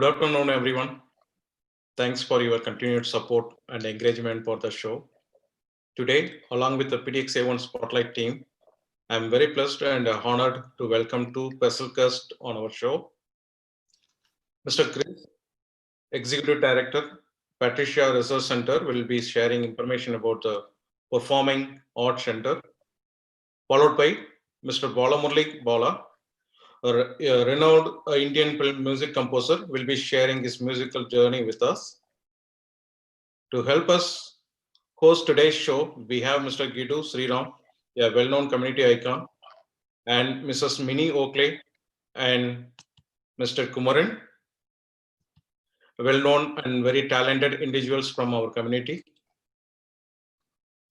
Good afternoon, everyone. Thanks for your continued support and engagement for the show. Today, along with the PDX-A1 Spotlight team, I'm very pleased and honored to welcome two special guests on our show. Mr. Chris, Executive Director, Patricia Research Center, will be sharing information about the Performing Arts Center, followed by Mr. Balamurali Bala, a renowned Indian film music composer, will be sharing his musical journey with us. To help us host today's show, we have Mr. Gidu Sriram, a well-known community icon, and Mrs. Minnie Oakley and Mr. Kumaran, well-known and very talented individuals from our community.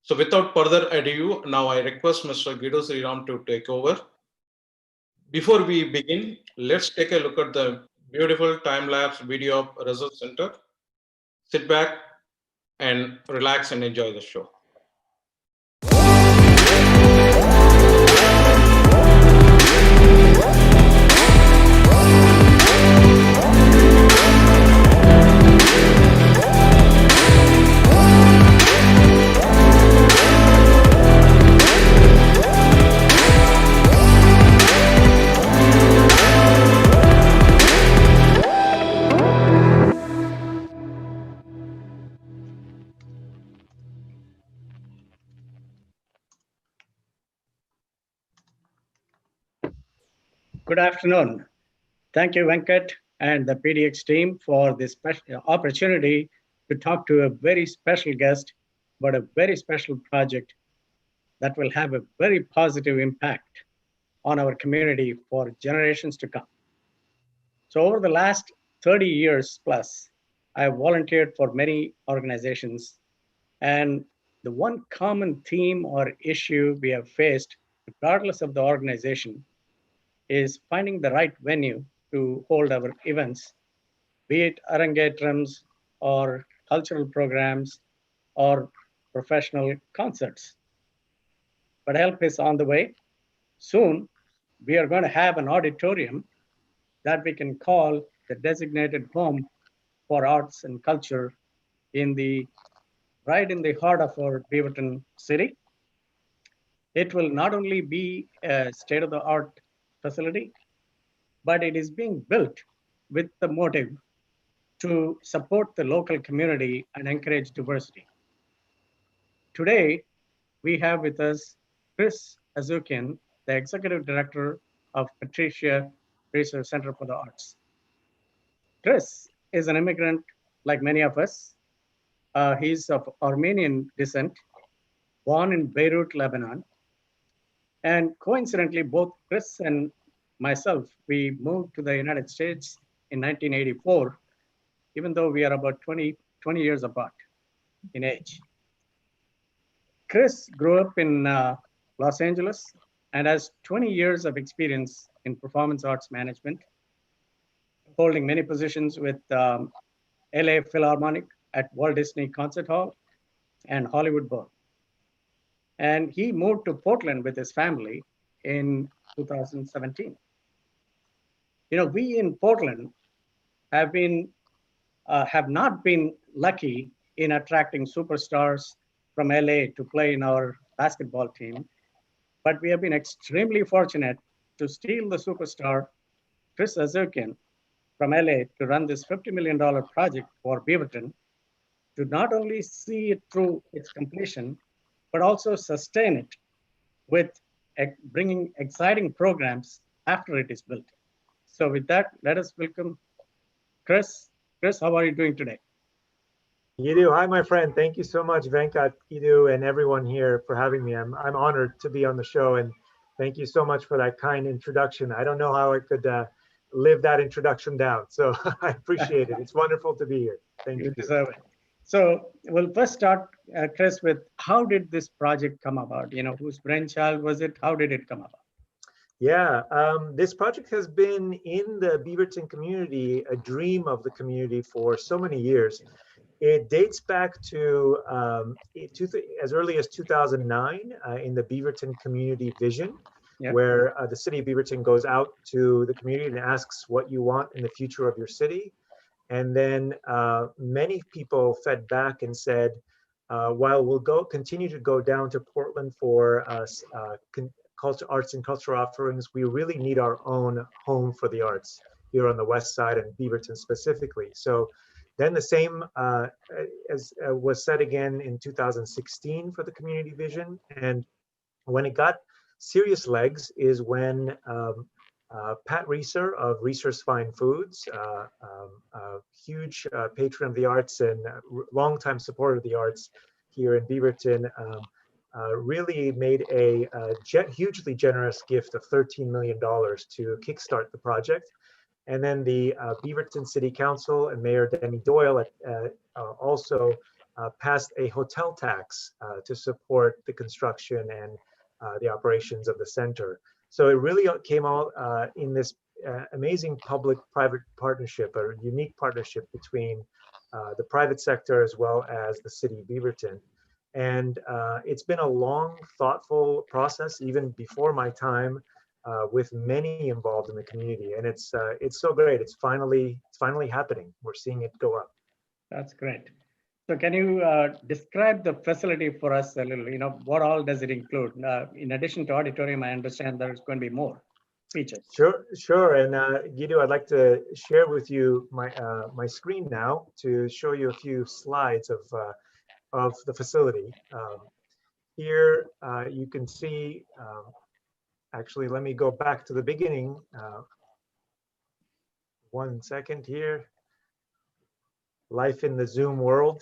So without further ado, now I request Mr. Gidu Sriram to take over. Before we begin, let's take a look at the beautiful time-lapse video of Research Center. Sit back and relax and enjoy the show. Good afternoon. Thank you, Venkat and the PDX team for this special opportunity to talk to a very special guest about a very special project that will have a very positive impact on our community for generations to come. So over the last 30 years plus, I have volunteered for many organizations, and the one common theme or issue we have faced, regardless of the organization, is finding the right venue to hold our events, be it arangetrams or cultural programs or professional concerts. But help is on the way. Soon, we are going to have an auditorium that we can call the designated home for arts and culture right in the heart of our Beaverton city. It will not only be a state-of-the-art facility, but it is being built with the motive to support the local community and encourage diversity. Today, we have with us Chris Ayzoukian, the Executive Director of Patricia Research Center for the Arts. Chris is an immigrant like many of us. He's of Armenian descent, born in Beirut, Lebanon. And coincidentally, both Chris and myself, we moved to the United States in 1984, even though we are about 20 years apart in age. Chris grew up in Los Angeles and has 20 years of experience in performance arts management, holding many positions with LA Philharmonic at Walt Disney Concert Hall and Hollywood Bowl. And he moved to Portland with his family in 2017. You know, we in Portland have not been lucky in attracting superstars from LA to play in our basketball team, but we have been extremely fortunate to steal the superstar Chris Ayzoukian from LA to run this $50 million project for Beaverton, to not only see it through its completion, but also sustain it with bringing exciting programs after it is built. So with that, let us welcome Chris. Chris, how are you doing today? Gidu, hi, my friend. Thank you so much, Venkat, Gidu, and everyone here for having me. I'm honored to be on the show, and thank you so much for that kind introduction. I don't know how I could live that introduction down, so I appreciate it. It's wonderful to be here. Thank you. You deserve it. So we'll first start, Chris, with how did this project come about? You know, whose brainchild was it? How did it come about? Yeah, this project has been in the Beaverton community, a dream of the community for so many years. It dates back to as early as 2009 in the Beaverton Community Vision, where the city of Beaverton goes out to the community and asks what you want in the future of your city. And then many people fed back and said, while we'll continue to go down to Portland for arts and cultural offerings, we really need our own home for the arts here on the west side and Beaverton specifically. So then the same as was said again in 2016 for the community vision. And when it got serious legs is when Pat Reeser of Reeser's Fine Foods, a huge patron of the arts and longtime supporter of the arts here in Beaverton, really made a hugely generous gift of $13 million to kickstart the project. And then the Beaverton City Council and Mayor Denny Doyle also passed a hotel tax to support the construction and the operations of the center. So it really came out in this amazing public-private partnership, a unique partnership between the private sector as well as the city of Beaverton. And it's been a long, thoughtful process, even before my time, with many involved in the community. And it's so great. It's finally happening. We're seeing it go up. That's great. So can you describe the facility for us a little? What all does it include? In addition to auditorium, I understand there's going to be more features. Sure. And Guido, I'd like to share with you my screen now to show you a few slides of the facility. Here you can see, actually, let me go back to the beginning. 1 second here. Life in the Zoom world.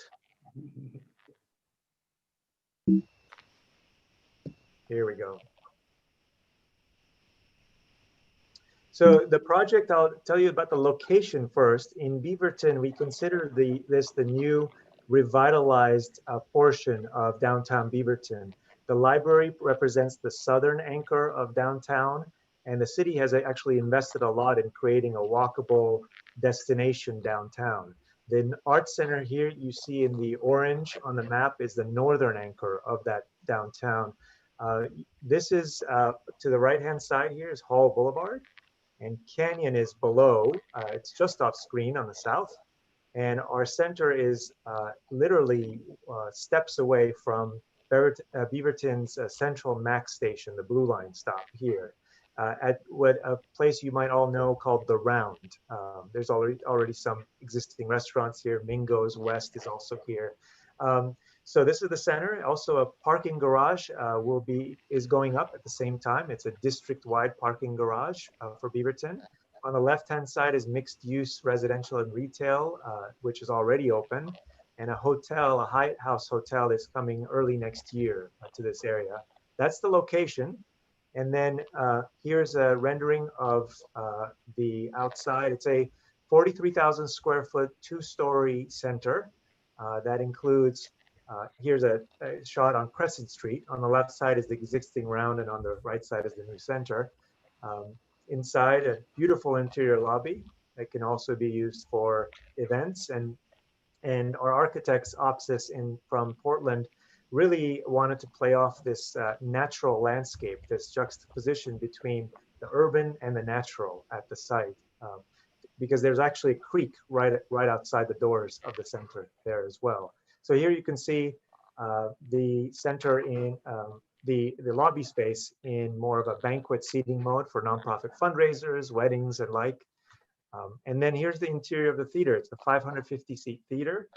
Here we go. So the project, I'll tell you about the location first. In Beaverton, we consider this the new revitalized portion of downtown Beaverton. The library represents the southern anchor of downtown, and the city has actually invested a lot in creating a walkable destination downtown. The Arts Center here you see in the orange on the map is the northern anchor of that downtown. This is to the right-hand side here is Hall Boulevard, and Canyon is below. It's just off screen on the south. And our center is literally steps away from Beaverton's Central Max Station, the Blue Line stop here, at a place you might all know called The Round. There's already some existing restaurants here. Mingo's West is also here. So this is the center. Also, a parking garage is going up at the same time. It's a district-wide parking garage for Beaverton. On the left-hand side is mixed-use residential and retail, which is already open, and a hotel, a Hyatt House hotel, is coming early next year to this area. That's the location. And then here's a rendering of the outside. It's a 43,000 square foot, 2-story center that includes. Here's a shot on Crescent Street. On the left side is the existing Round, and on the right side is the new center. Inside, a beautiful interior lobby that can also be used for events. And our architects, Opsis from Portland, really wanted to play off this natural landscape, this juxtaposition between the urban and the natural at the site. Because there's actually a creek right outside the doors of the center there as well. So here you can see the center in the lobby space in more of a banquet seating mode for nonprofit fundraisers, weddings, and like. And then here's the interior of the theater. It's a 550-seat theater,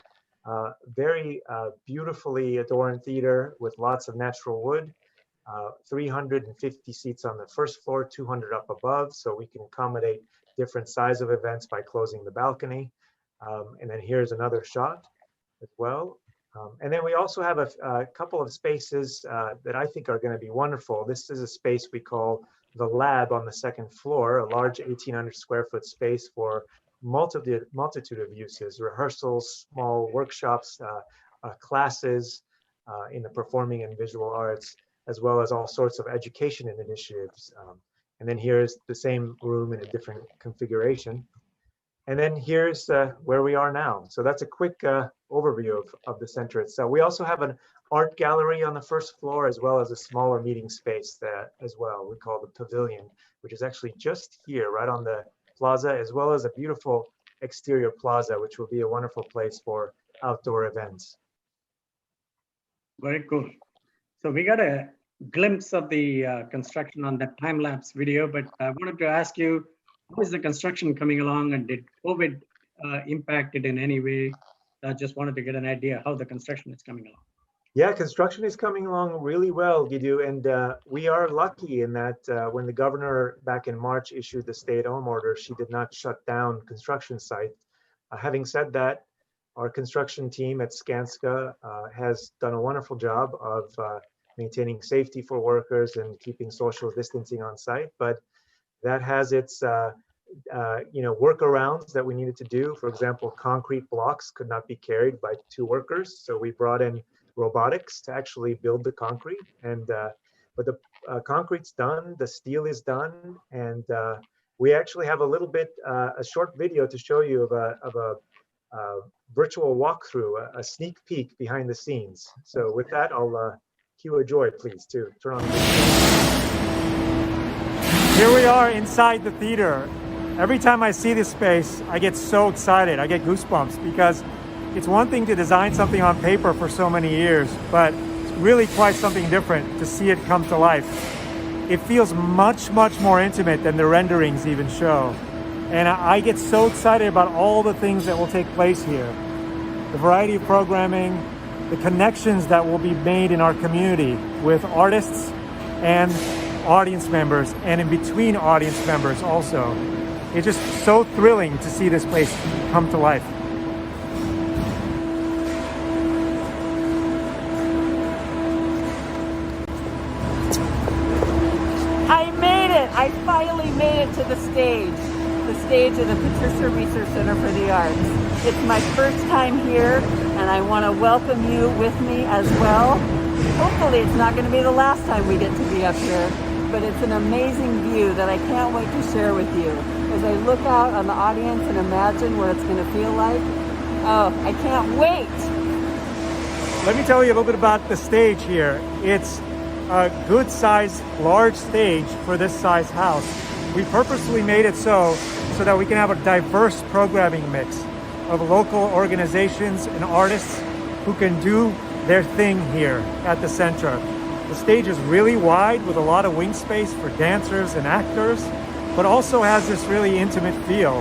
very beautifully adorned theater with lots of natural wood. 350 seats on the first floor, 200 up above, so we can accommodate different size of events by closing the balcony. And then here's another shot as well. And then we also have a couple of spaces that I think are going to be wonderful. This is a space we call the lab on the second floor, a large 1,800 square foot space for multitude of uses, rehearsals, small workshops, classes in the performing and visual arts, as well as all sorts of education and initiatives. And then here's the same room in a different configuration. And then here's where we are now. So that's a quick overview of the center itself. We also have an art gallery on the first floor, as well as a smaller meeting space as well. We call the Pavilion, which is actually just here, right on the plaza, as well as a beautiful exterior plaza, which will be a wonderful place for outdoor events. Very cool. So we got a glimpse of the construction on that time-lapse video, but I wanted to ask you, how is the construction coming along, and did COVID impact it in any way? I just wanted to get an idea how the construction is coming along. Yeah, construction is coming along really well, Gidu, and we are lucky in that when the governor back in March issued the stay-at-home order, she did not shut down construction site. Having said that, our construction team at Skanska has done a wonderful job of maintaining safety for workers and keeping social distancing on site, but that has its workarounds that we needed to do. For example, concrete blocks could not be carried by 2 workers, so we brought in robotics to actually build the concrete. And but the concrete's done, the steel is done, and we actually have a little bit a short video to show you of a virtual walkthrough, a sneak peek behind the scenes. So with that, I'll cue a Joy, please, to turn on the video. Here we are inside the theater. Every time I see this space, I get so excited. I get goosebumps because it's one thing to design something on paper for so many years, but it's really quite something different to see it come to life. It feels much, much more intimate than the renderings even show. And I get so excited about all the things that will take place here. The variety of programming, the connections that will be made in our community with artists and audience members, and in between audience members also. It's just so thrilling to see this place come to life. I made it! I finally made it to the stage of the Patricia Research Center for the Arts. It's my first time here, and I want to welcome you with me as well. Hopefully it's not going to be the last time we get to be up here, but it's an amazing view that I can't wait to share with you. As I look out on the audience and imagine what it's going to feel like, oh, I can't wait! Let me tell you a little bit about the stage here. It's a good size, large stage for this size house. We purposely made it so that we can have a diverse programming mix of local organizations and artists who can do their thing here at the center. The stage is really wide with a lot of wing space for dancers and actors, but also has this really intimate feel.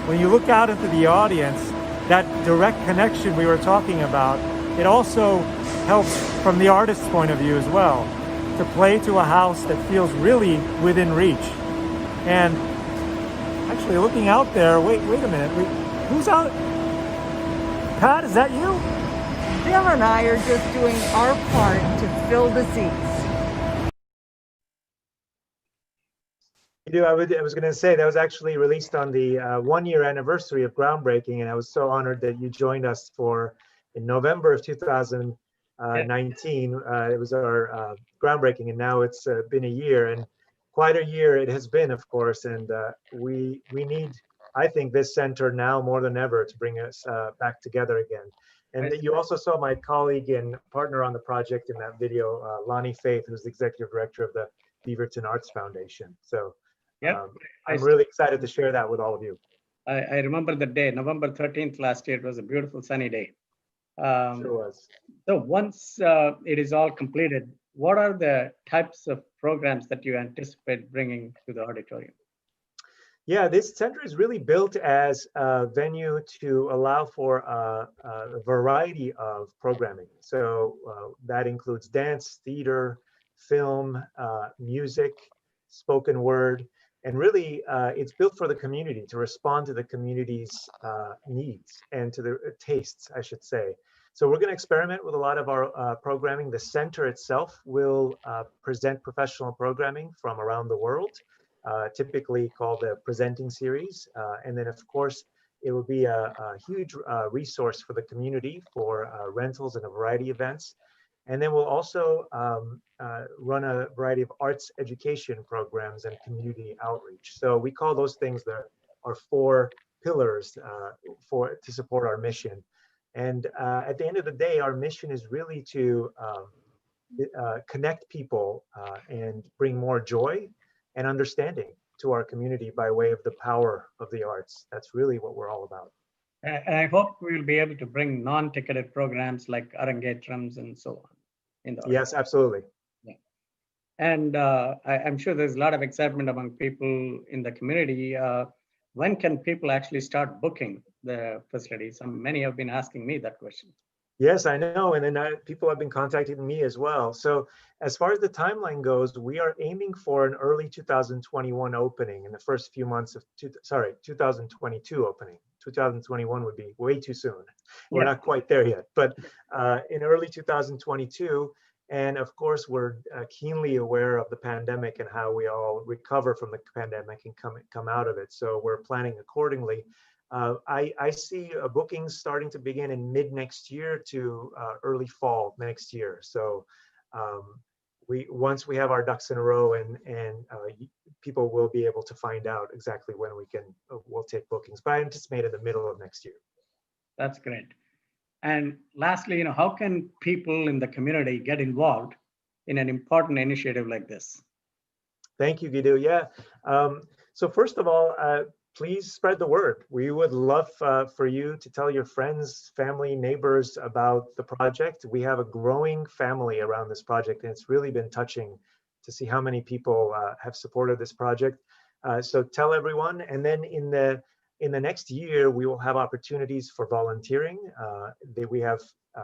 When you look out into the audience, that direct connection we were talking about, it also helps from the artist's point of view as well, to play to a house that feels really within reach. And actually looking out there, wait a minute, who's out? Pat, is that you? Bill and I are just doing our part to fill the seats. I was going to say that was actually released on the 1-year anniversary of groundbreaking, and I was so honored that you joined us in November of 2019. It was our groundbreaking, and now it's been a year, and quite a year it has been, of course. And we need, I think, this center now more than ever to bring us back together again. And you also saw my colleague and partner on the project in that video, Lonnie Faith, who's the executive director of the Beaverton Arts Foundation. So I'm really excited to share that with all of you. I remember the day, November 13th last year. It was a beautiful sunny day. Sure was. So once it is all completed, what are the types of programs that you anticipate bringing to the auditorium? Yeah, this center is really built as a venue to allow for a variety of programming. So that includes dance, theater, film, music, spoken word, and really it's built for the community to respond to the community's needs and to their tastes, I should say. So we're going to experiment with a lot of our programming. The center itself will present professional programming from around the world, typically called the presenting series. And then, of course, it will be a huge resource for the community for rentals and a variety of events. And then we'll also run a variety of arts education programs and community outreach. So we call those things our 4 pillars to support our mission. And at the end of the day, our mission is really to connect people and bring more joy and understanding to our community by way of the power of the arts. That's really what we're all about. And I hope we will be able to bring non-ticketed programs like Arangetrams and so on in the Yes, absolutely. And I'm sure there's a lot of excitement among people in the community. When can people actually start booking the facilities? Many have been asking me that question. Yes, I know. And then people have been contacting me as well. So as far as the timeline goes, we are aiming for an early 2021 opening in the first few months of, 2022 opening. 2021 would be way too soon. We're not quite there yet, but in early 2022. And of course, we're keenly aware of the pandemic and how we all recover from the pandemic and come out of it. So we're planning accordingly. I see bookings starting to begin in mid next year to early fall next year. So once we have our ducks in a row and people will be able to find out exactly when we'll take bookings. But I anticipate in the middle of next year. That's great. And lastly, how can people in the community get involved in an important initiative like this? Thank you, Guido. Yeah. So first of all, please spread the word. We would love for you to tell your friends, family, neighbors about the project. We have a growing family around this project, and it's really been touching to see how many people have supported this project. So tell everyone, and then in the next year, we will have opportunities for volunteering. We have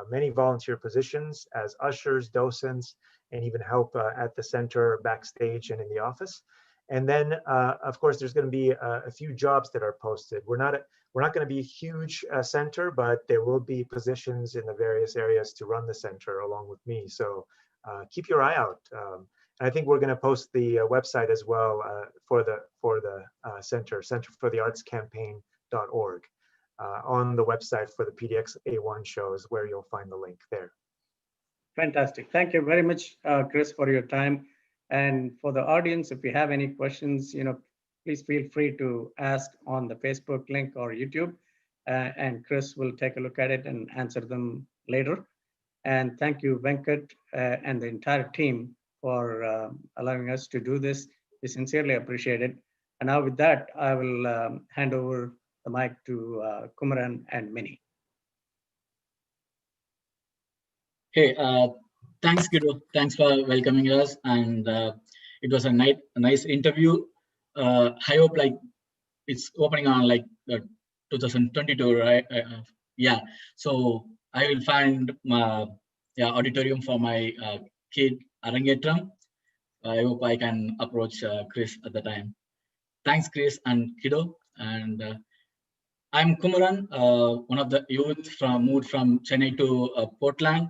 many volunteer positions as ushers, docents, and even help at the center, backstage, and in the office. And then, of course, there's going to be a few jobs that are posted. We're not going to be a huge center, but there will be positions in the various areas to run the center along with me. So keep your eye out. And I think we're going to post the website as well for the center for the arts campaign.org on the website for the PDX A1 shows, where you'll find the link there. Fantastic. Thank you very much, Chris, for your time. And for the audience, if you have any questions, please feel free to ask on the Facebook link or YouTube, and Chris will take a look at it and answer them later. And thank you, Venkat, and the entire team for allowing us to do this. We sincerely appreciate it. And now with that, I will hand over the mic to Kumaran and Minnie. Hey, thanks, Guido. Thanks for welcoming us. And it was a nice interview. I hope it's opening on 2022, right? Yeah. So I will find my auditorium for my kid Arangetram. I hope I can approach Chris at the time. Thanks, Chris and Guido. And I'm Kumaran, one of the youth moved from Chennai to Portland,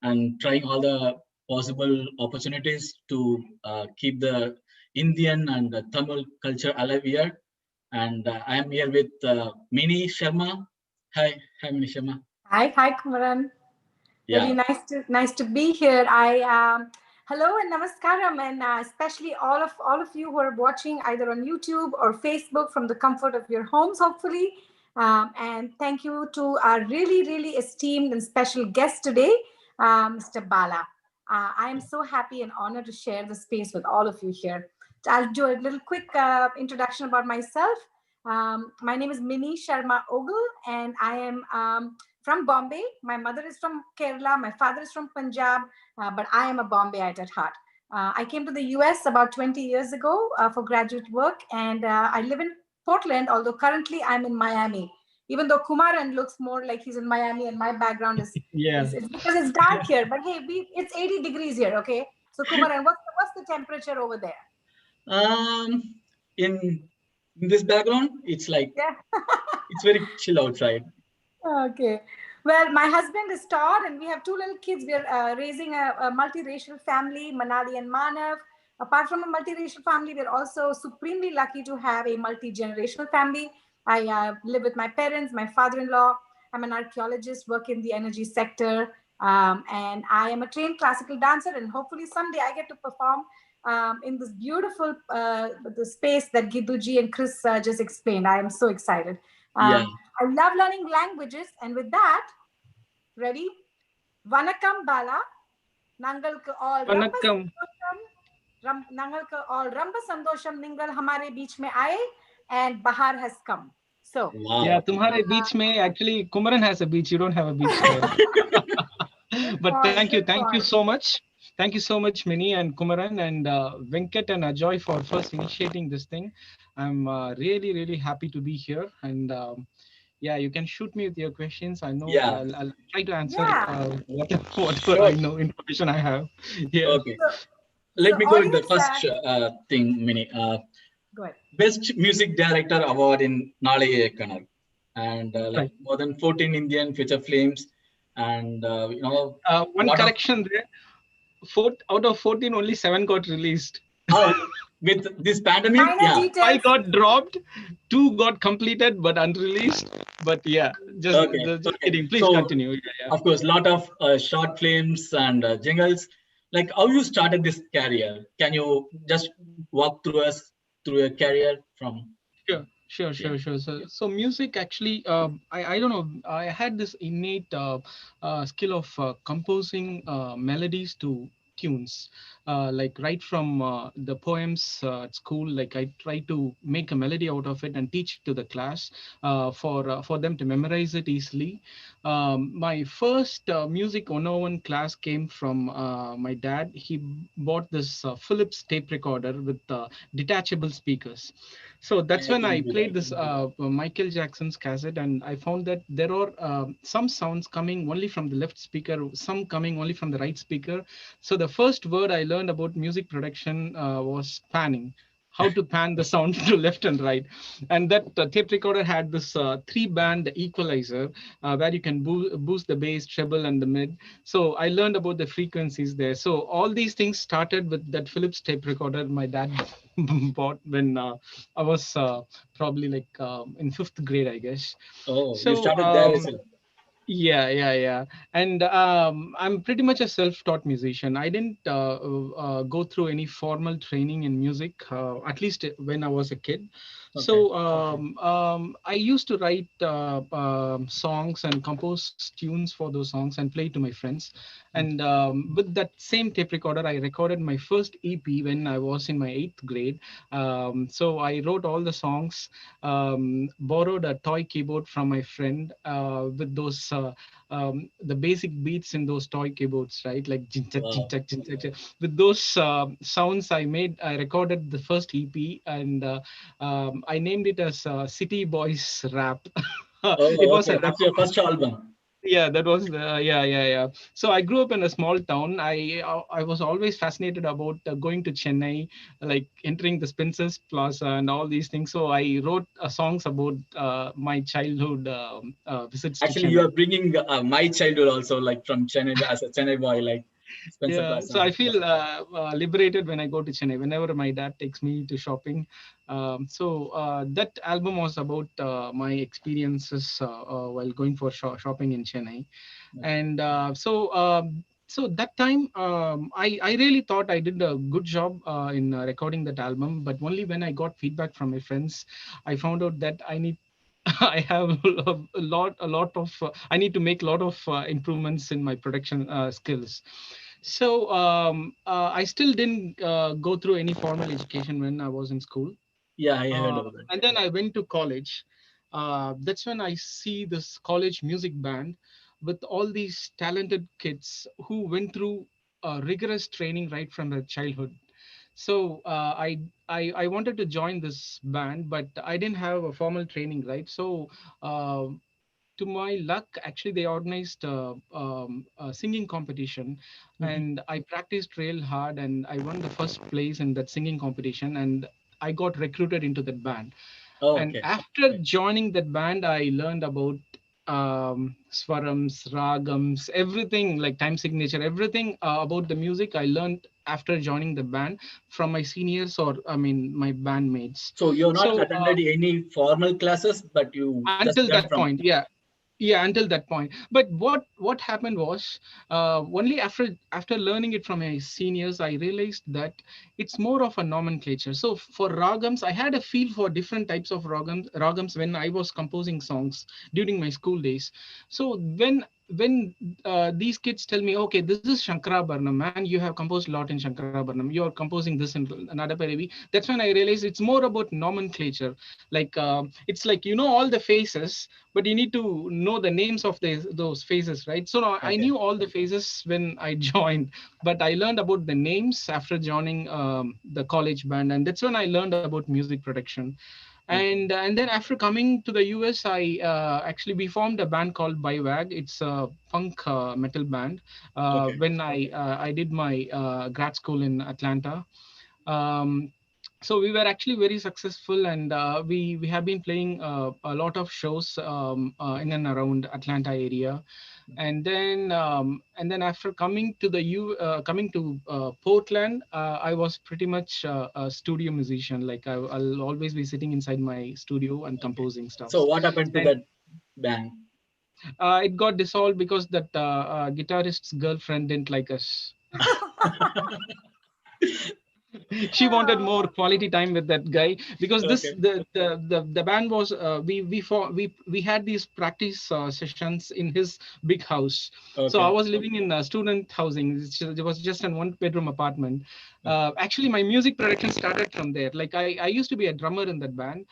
and trying all the possible opportunities to keep the Indian and the Tamil culture alive here. And I am here with Minnie Sharma. Hi, Minnie Sharma. Hi, Kumaran. Yeah. Really nice to be here. Hello and namaskaram, and especially all of you who are watching either on YouTube or Facebook from the comfort of your homes, hopefully. And thank you to our really esteemed and special guest today, Mr. Bala. I am so happy and honored to share the space with all of you here. I'll do a little quick introduction about myself. My name is Minnie Sharma Ogle, and I am from Bombay. My mother is from Kerala. My father is from Punjab, but I am a Bombayite at heart. I came to the US about 20 years ago for graduate work, and I live in Portland, although currently I'm in Miami. Even though Kumaran looks more like he's in Miami and my background is, is because it's dark here, but hey, it's 80 degrees here, okay? So Kumaran, what's the temperature over there? In this background, it's it's very chill outside. Okay. Well, my husband is Todd, and we have two little kids. We are raising a multiracial family, Manali and Manav. Apart from a multiracial family, we're also supremely lucky to have a multi-generational family. I live with my parents, my father-in-law. I'm an archaeologist, work in the energy sector, and I am a trained classical dancer, and hopefully someday I get to perform in this beautiful the space that Giduji and Chris just explained. I am so excited. I love learning languages, and with that, ready? Vanakkam Bala, Nangalku all. Vanakkam. nangalku all ramba sandosham ningal hamare beach mein aaye and Bahar has come. So Wow. Yeah, Tumhare beach mein actually Kumaran has a beach. You don't have a beach there. But thank you so much. Thank you so much, Mini and Kumaran and Venkat and Ajoy for first initiating this thing. I'm really, really happy to be here. And yeah, you can shoot me with your questions. I know Yeah. I'll try to answer whatever Sure. I know information I have. Yeah. Okay. Let me go with the audience, first thing, Mini. go ahead. Best Music Director Award in Nalaye Kannad. And like Right. more than 14 Indian feature films. And, you know, One lot of correction there. Out of 14, only 7 got released. oh, with this pandemic, Minor yeah. 5 details. got dropped, 2 got completed but unreleased. But yeah, just Okay. kidding. Please So, continue. Yeah. of course, lot of short films and jingles. Like how you started this career? Can you just walk through us through your career from? Sure. So music actually, I don't know. I had this innate skill of composing melodies to tunes, like right from the poems at school. Like I try to make a melody out of it and teach it to the class for them to memorize it easily. My first music 101 class came from my dad. He bought this Philips tape recorder with detachable speakers. So that's I when can I do played that. this Michael Jackson's cassette, and I found that there are some sounds coming only from the left speaker, some coming only from the right speaker. So the first word I learned about music production was panning. How to pan the sound to left and right, and that tape recorder had this 3-band equalizer where you can boost the bass, treble, and the mid. So I learned about the frequencies there. So all these things started with that Philips tape recorder my dad bought when I was probably like in 5th grade, I guess. Oh, So you started there itself. yeah. And I'm pretty much a self-taught musician. I didn't go through any formal training in music, at least when I was a kid. Okay. So I used to write songs and compose tunes for those songs and play to my friends. And with that same tape recorder, I recorded my first EP when I was in my 8th grade. So I wrote all the songs, borrowed a toy keyboard from my friend with those the basic beats in those toy keyboards, right? Like jin chak, jin Wow. chak, jin chak, jin. With those sounds, I recorded the first EP, and I named it as City Boys Rap. It Oh, was a okay. rap. That's your first album. Yeah, that was yeah. So I grew up in a small town. I was always fascinated about going to Chennai, like entering the Spencer's Plaza and all these things. So I wrote songs about my childhood visits to Actually, you Chennai. are bringing my childhood also, like from Chennai as a Chennai boy, like Spencer Yeah, Plaza. so I feel liberated when I go to Chennai. Whenever my dad takes me to shopping, so that album was about my experiences while going for shopping in Chennai. And so that time I really thought I did a good job in recording that album. But only when I got feedback from my friends, I found out that I need I have a lot of I need to make a lot of improvements in my production skills. So I still didn't go through any formal education when I was in school. Yeah, I heard about that. And then I went to college. That's when I see this college music band with all these talented kids who went through rigorous training right from their childhood. So I wanted to join this band, but I didn't have a formal training, right? So uh, to my luck, actually, they organized a singing competition, Mhm. and I practiced real hard, and I won the first place in that singing competition, and I got recruited into that band. Oh, And okay. after joining that band, I learned about swarams, ragams, everything like time signature, everything about the music I learned after joining the band from my seniors, or I mean my bandmates. So you're not So attended any formal classes, but you just until learned that from. point, yeah, until that point. But what happened was only after learning it from my seniors, I realized that it's more of a nomenclature. So for ragams, I had a feel for different types of ragams when I was composing songs during my school days. So when when these kids tell me, okay, this is Shankarabharanam, man, you have composed a lot in Shankarabharanam, you're composing this in Nadaparavi. That's when I realized it's more about nomenclature. Like it's like, you know, all the phases, but you need to know the names of those phases, right? So now I Okay. knew all the phases when I joined, but I learned about the names after joining the college band, and that's when I learned about music production. And then after coming to the US, I actually we formed a band called Bywag. It's a funk metal band. Okay. When I did my grad school in Atlanta. Um, so we were actually very successful, and we have been playing a lot of shows in and around Atlanta area. And then after coming to coming to Portland, I was pretty much a studio musician. Like I'll always be sitting inside my studio and Okay. composing stuff. So what happened to And that band? it got dissolved because that guitarist's girlfriend didn't like us. She wanted more quality time with that guy, because this Okay. the band was we had these practice sessions in his big house. So I Okay. was living in student housing. It was just an one bedroom apartment. Okay. Actually my music production started from there. Like I used to be a drummer in that band.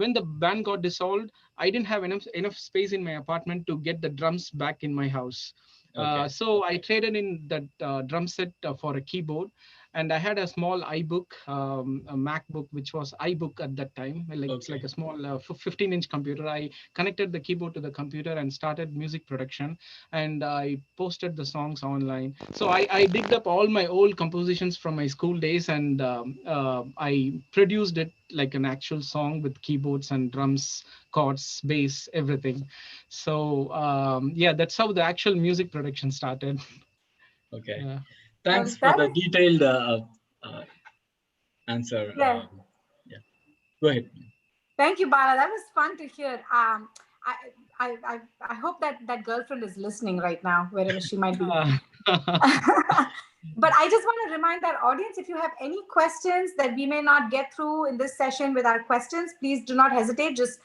When the band got dissolved, I didn't have enough space in my apartment to get the drums back in my house. Okay. So I traded in that drum set for a keyboard, and I had a small iBook, a MacBook, which was iBook at that time. Like it's Okay. like a small 15-inch computer. I connected the keyboard to the computer and started music production, and I posted the songs online. So I digged up all my old compositions from my school days, and I produced it like an actual song with keyboards and drums, chords, bass, everything. So yeah, that's how the actual music production started. Okay. Yeah. Thanks for That the is, detailed answer. yeah. Yeah. Go ahead. Thank you, Bala. That was fun to hear. I, I hope that that girlfriend is listening right now, wherever she might be. But I just want to remind our audience, if you have any questions that we may not get through in this session with our questions, please do not hesitate. Just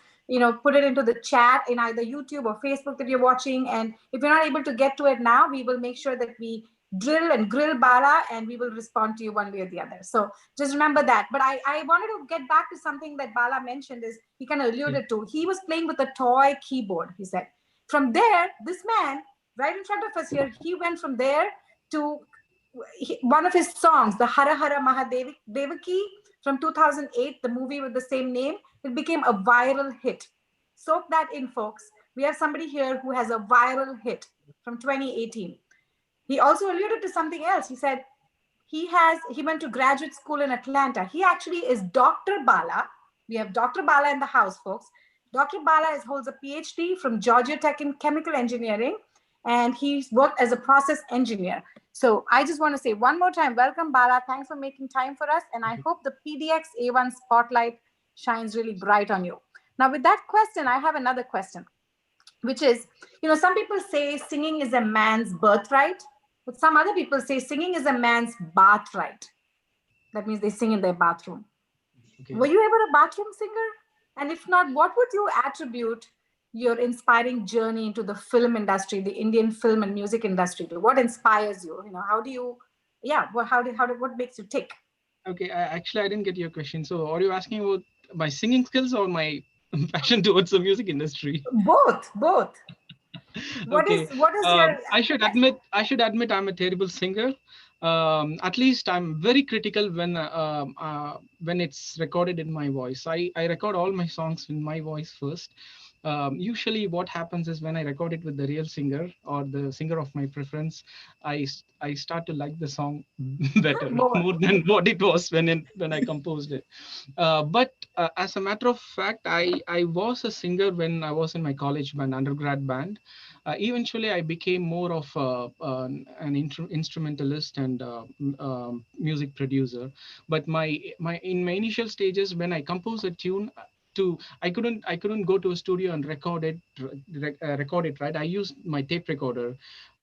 put it into the chat in either YouTube or Facebook that you're watching. And if you're not able to get to it now, we will make sure that we drill and grill Bala, and we will respond to you one way or the other. So just remember that. But I wanted to get back to something that Bala mentioned. Is he kind of alluded to. He was playing with a toy keyboard, he said. From there, this man right in front of us here, he went from there to one of his songs, the Hara Hara Mahadevaki from 2008, the movie with the same name. It became a viral hit. Soak that in, folks. We have somebody here who has a viral hit from 2018. He also alluded to something else. He said he went to graduate school in Atlanta. He actually is Dr. Bala. We have Dr. Bala in the house, folks. Dr. Bala holds a PhD from Georgia Tech in chemical engineering, and he's worked as a process engineer. So I just want to say one more time, welcome, Bala. Thanks for making time for us. And I hope the PDX A1 spotlight shines really bright on you. Now, with that question, I have another question, which is, some people say singing is a man's birthright, but some other people say singing is a man's birthright. That means they sing in their bathroom. Okay. Were you ever a bathroom singer? And if not, what would you attribute your inspiring journey into the film industry, the Indian film and music industry to? What inspires you? How do you, what makes you tick? Okay, actually, I didn't get your question. So are you asking about my singing skills or my passion towards the music industry? Both. What Okay. is your... I should admit I'm a terrible singer. At least I'm very critical when it's recorded in my voice. I record all my songs in my voice first. Usually what happens is when I record it with the real singer or the singer of my preference, I start to like the song better more than what it was when I composed it. But as a matter of fact, I was a singer when I was in my college band, undergrad band. Eventually, I became more of an instrumentalist and music producer. But in my initial stages, when I compose a tune, I couldn't go to a studio and record it right. I used my tape recorder.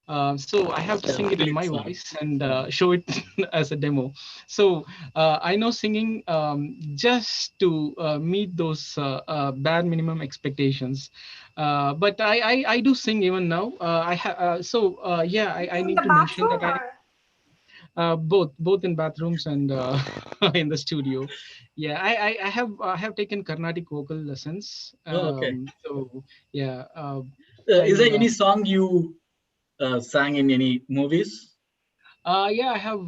So I have to Yeah, sing it in please. my voice and show it as a demo. So I know singing just to meet those bare minimum expectations. But I do sing even now. I have yeah, I In need the to mention bathroom that I or? both in bathrooms and in the studio. Yeah, I have taken Carnatic vocal lessons. Oh, okay. So yeah, Is there and any song you sang in any movies? yeah, I have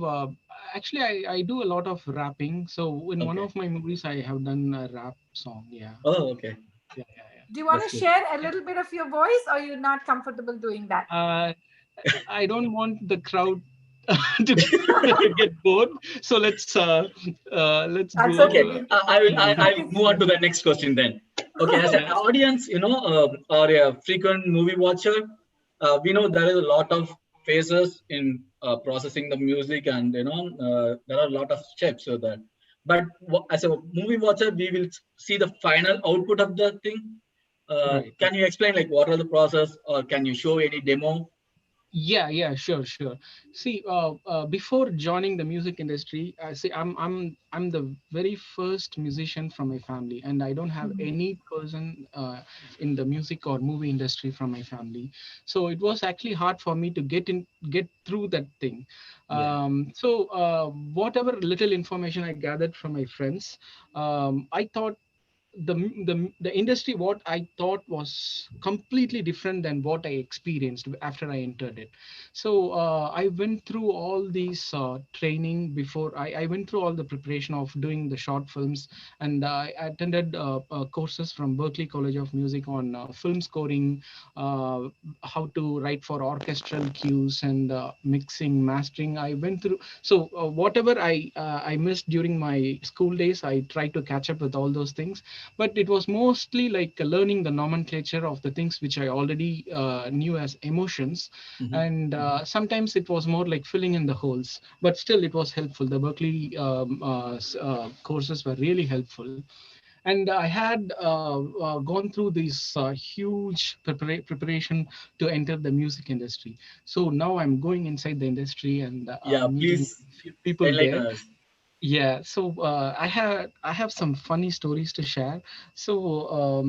actually I do a lot of rapping. So in one Okay. of my movies, I have done a rap song. Yeah, Oh, okay. yeah. Do you want That's to good. share a little bit of your voice, or you're not comfortable doing that? I don't want the crowd to get bored. So let's That's go. Okay, okay. I will move on to the next question then. Okay, as an Yeah. audience, or a frequent movie watcher, we know there is a lot of phases in processing the music, and there are a lot of steps with that. But as a movie watcher, we will see the final output of the thing. Right. Can you explain like what are the process, or can you show any demo? Yeah, sure. See, before joining the music industry, see, I'm the very first musician from my family, and I don't have any person in the music or movie industry from my family. So it was actually hard for me to get through that thing. Yeah, Whatever little information I gathered from my friends, I thought the industry what I thought was completely different than what I experienced after I entered it. So I went through all these training before I went through all the preparation of doing the short films, and I attended courses from Berklee College of Music on film scoring, uh, how to write for orchestral cues and mixing, mastering. I went through so whatever I missed during my school days, I tried to catch up with all those things, but it was mostly like learning the nomenclature of the things which I already knew as emotions. hmm, And sometimes it was more like filling in the holes, but still it was helpful. The Berkeley courses were really helpful. And I had gone through this huge preparation to enter the music industry. So now I'm going inside the industry and yeah. meeting Please few people enlighten there. us. Yeah, so I have some funny stories to share. So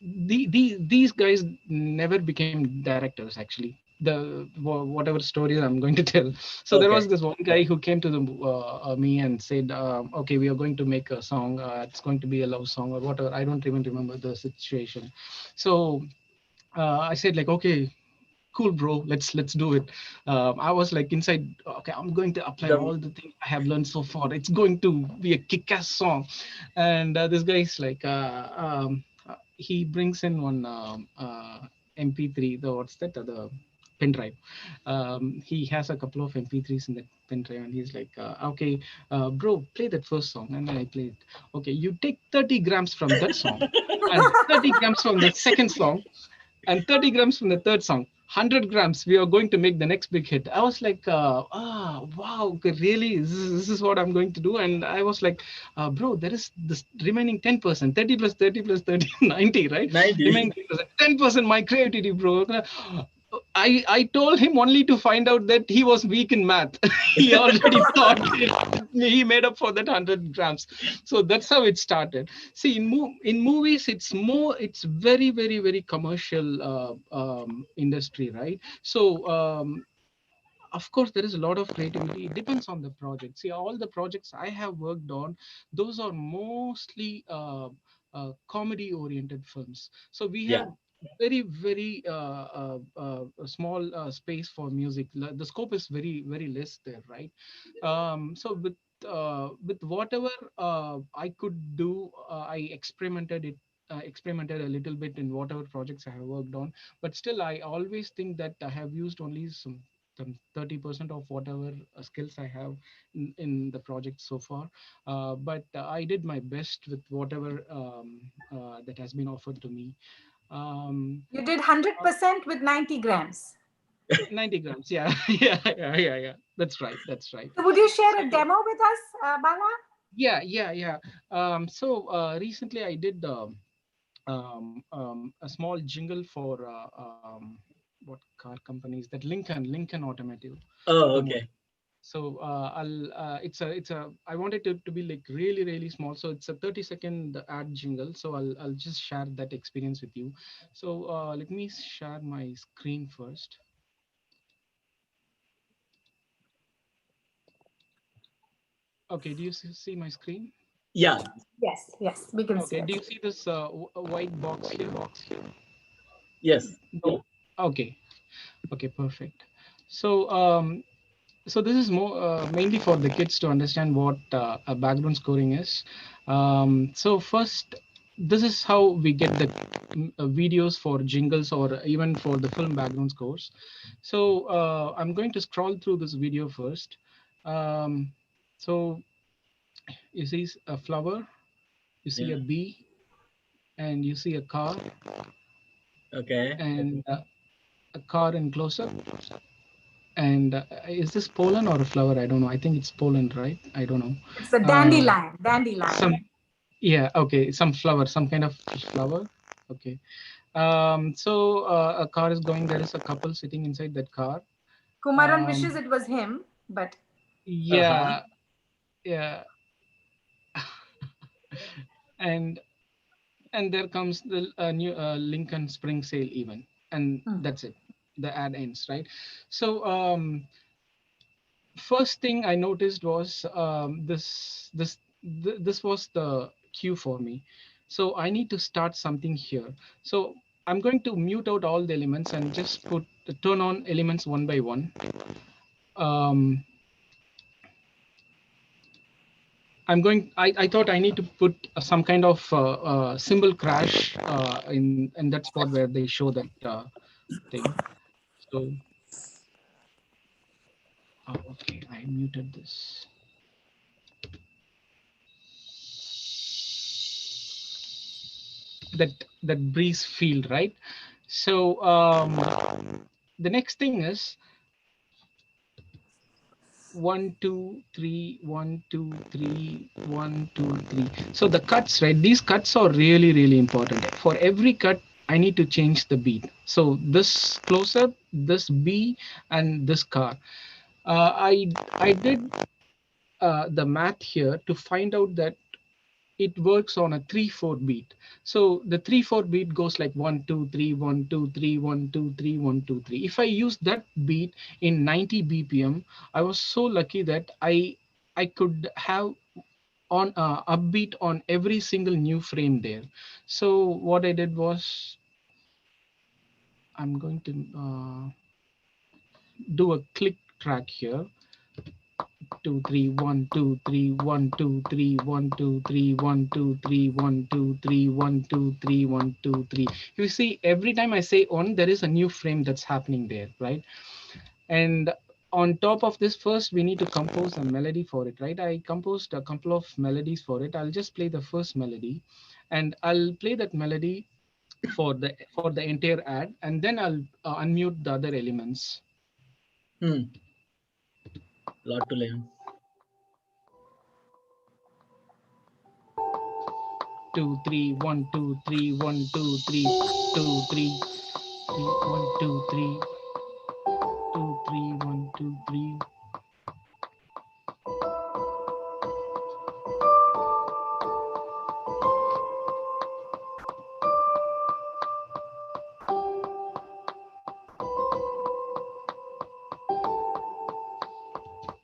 these guys never became directors actually. Whatever stories I'm going to tell. So there was Okay, this one guy who came to me and said, "Okay, we are going to make a song. It's going to be a love song or whatever. I don't even remember the situation." So I said like, "Okay, cool, bro, let's do it." I was like inside, okay, I'm going to apply the all the things I have learned so far. It's going to be a kick-ass song. And this guy is like he brings in one mp3, the what's that, the pen drive. He has a couple of mp3s in that pen drive, and he's like, okay, bro, play that first song. And then I played. Okay, you take 30 grams from that song and 30 grams from the second song and 30 grams from the third song. 100 grams, we are going to make the next big hit. I was like, wow, okay, really, this is what I'm going to do. And I was like, bro, there is this remaining 10%, 30 plus 30 plus 30, 90, right? 90. Remaining 10%, my creativity, bro. I told him only to find out that he was weak in math. He already thought he made up for that 100 grams. So that's how it started. See, in movies, it's very commercial industry, right? So of course there is a lot of creativity. It depends on the project. See, all the projects I have worked on, those are mostly comedy oriented films. So we Yeah, have very a small space for music. The scope is very less there, right? So with whatever I could do, I experimented a little bit in whatever projects I have worked on. But still, I always think that I have used only some 30% of whatever skills I have in the project so far. But I did my best with whatever that has been offered to me. Um, You did uh, 100% with 90 grams. 90 grams, yeah, yeah. That's right. So would you share a So demo with us, Bala? yeah. So recently I did a small jingle for what car? car companies. That Lincoln Automotive. Oh, okay. So I wanted it to be like really small. So it's a 30-second ad jingle. So I'll just share that experience with you. So let me share my screen first. Okay, do you see my screen? Yeah. Yes, we can see Okay, it. do you see this white box here? Yes. No. Okay, perfect. So this is more mainly for the kids to understand what a background scoring is. So first, this is how we get the videos for jingles or even for the film background scores. So I'm going to scroll through this video first. So you see a flower, you see a bee, and you see a car. Okay. And a car in close-up. And is this pollen or a flower? I don't know. I think it's pollen, right? I don't know. It's a dandelion. Yeah, okay. Some flower, some kind of flower. Okay. So a car is going. There is a couple sitting inside that car. Kumaran wishes it was him, but yeah, yeah. and there comes the new Lincoln Spring Sale event, and that's it. The ad ends, right? So first thing I noticed was this was the cue for me. So I need to start something here. So I'm going to mute out all the elements and just turn on elements one by one. I thought I need to put some kind of symbol crash in that spot where they show that thing. So okay, I muted this. That breeze field, right? So the next thing is 1 2 3 1 2 3 1 2 3. So the cuts, right? These cuts are really important. For every cut, I need to change the beat. So this close-up, this B, and this car. I did the math here to find out that it works on a 3/4 beat. So the 3/4 beat goes like 1 2 3 1 2 3 1 2 3 1 2 3. If I use that beat in 90 BPM, I was so lucky that I could have on upbeat on every single new frame there. So what I did was I'm going to do a click track here. 2 3 1 2 3 1 2 3 1 2 3 1 2 3 1 2 3 1 2 3 1 2 3. You see, every time I say on, there is a new frame that's happening there, right? And on top of this, first we need to compose a melody for it, right? I composed a couple of melodies for it. I'll just play the first melody, and I'll play that melody for the entire ad, and then I'll unmute the other elements. Lot to learn. 2 3 1 2 3 1 2 3 2 3 1 2 3 2 3 1 2 3.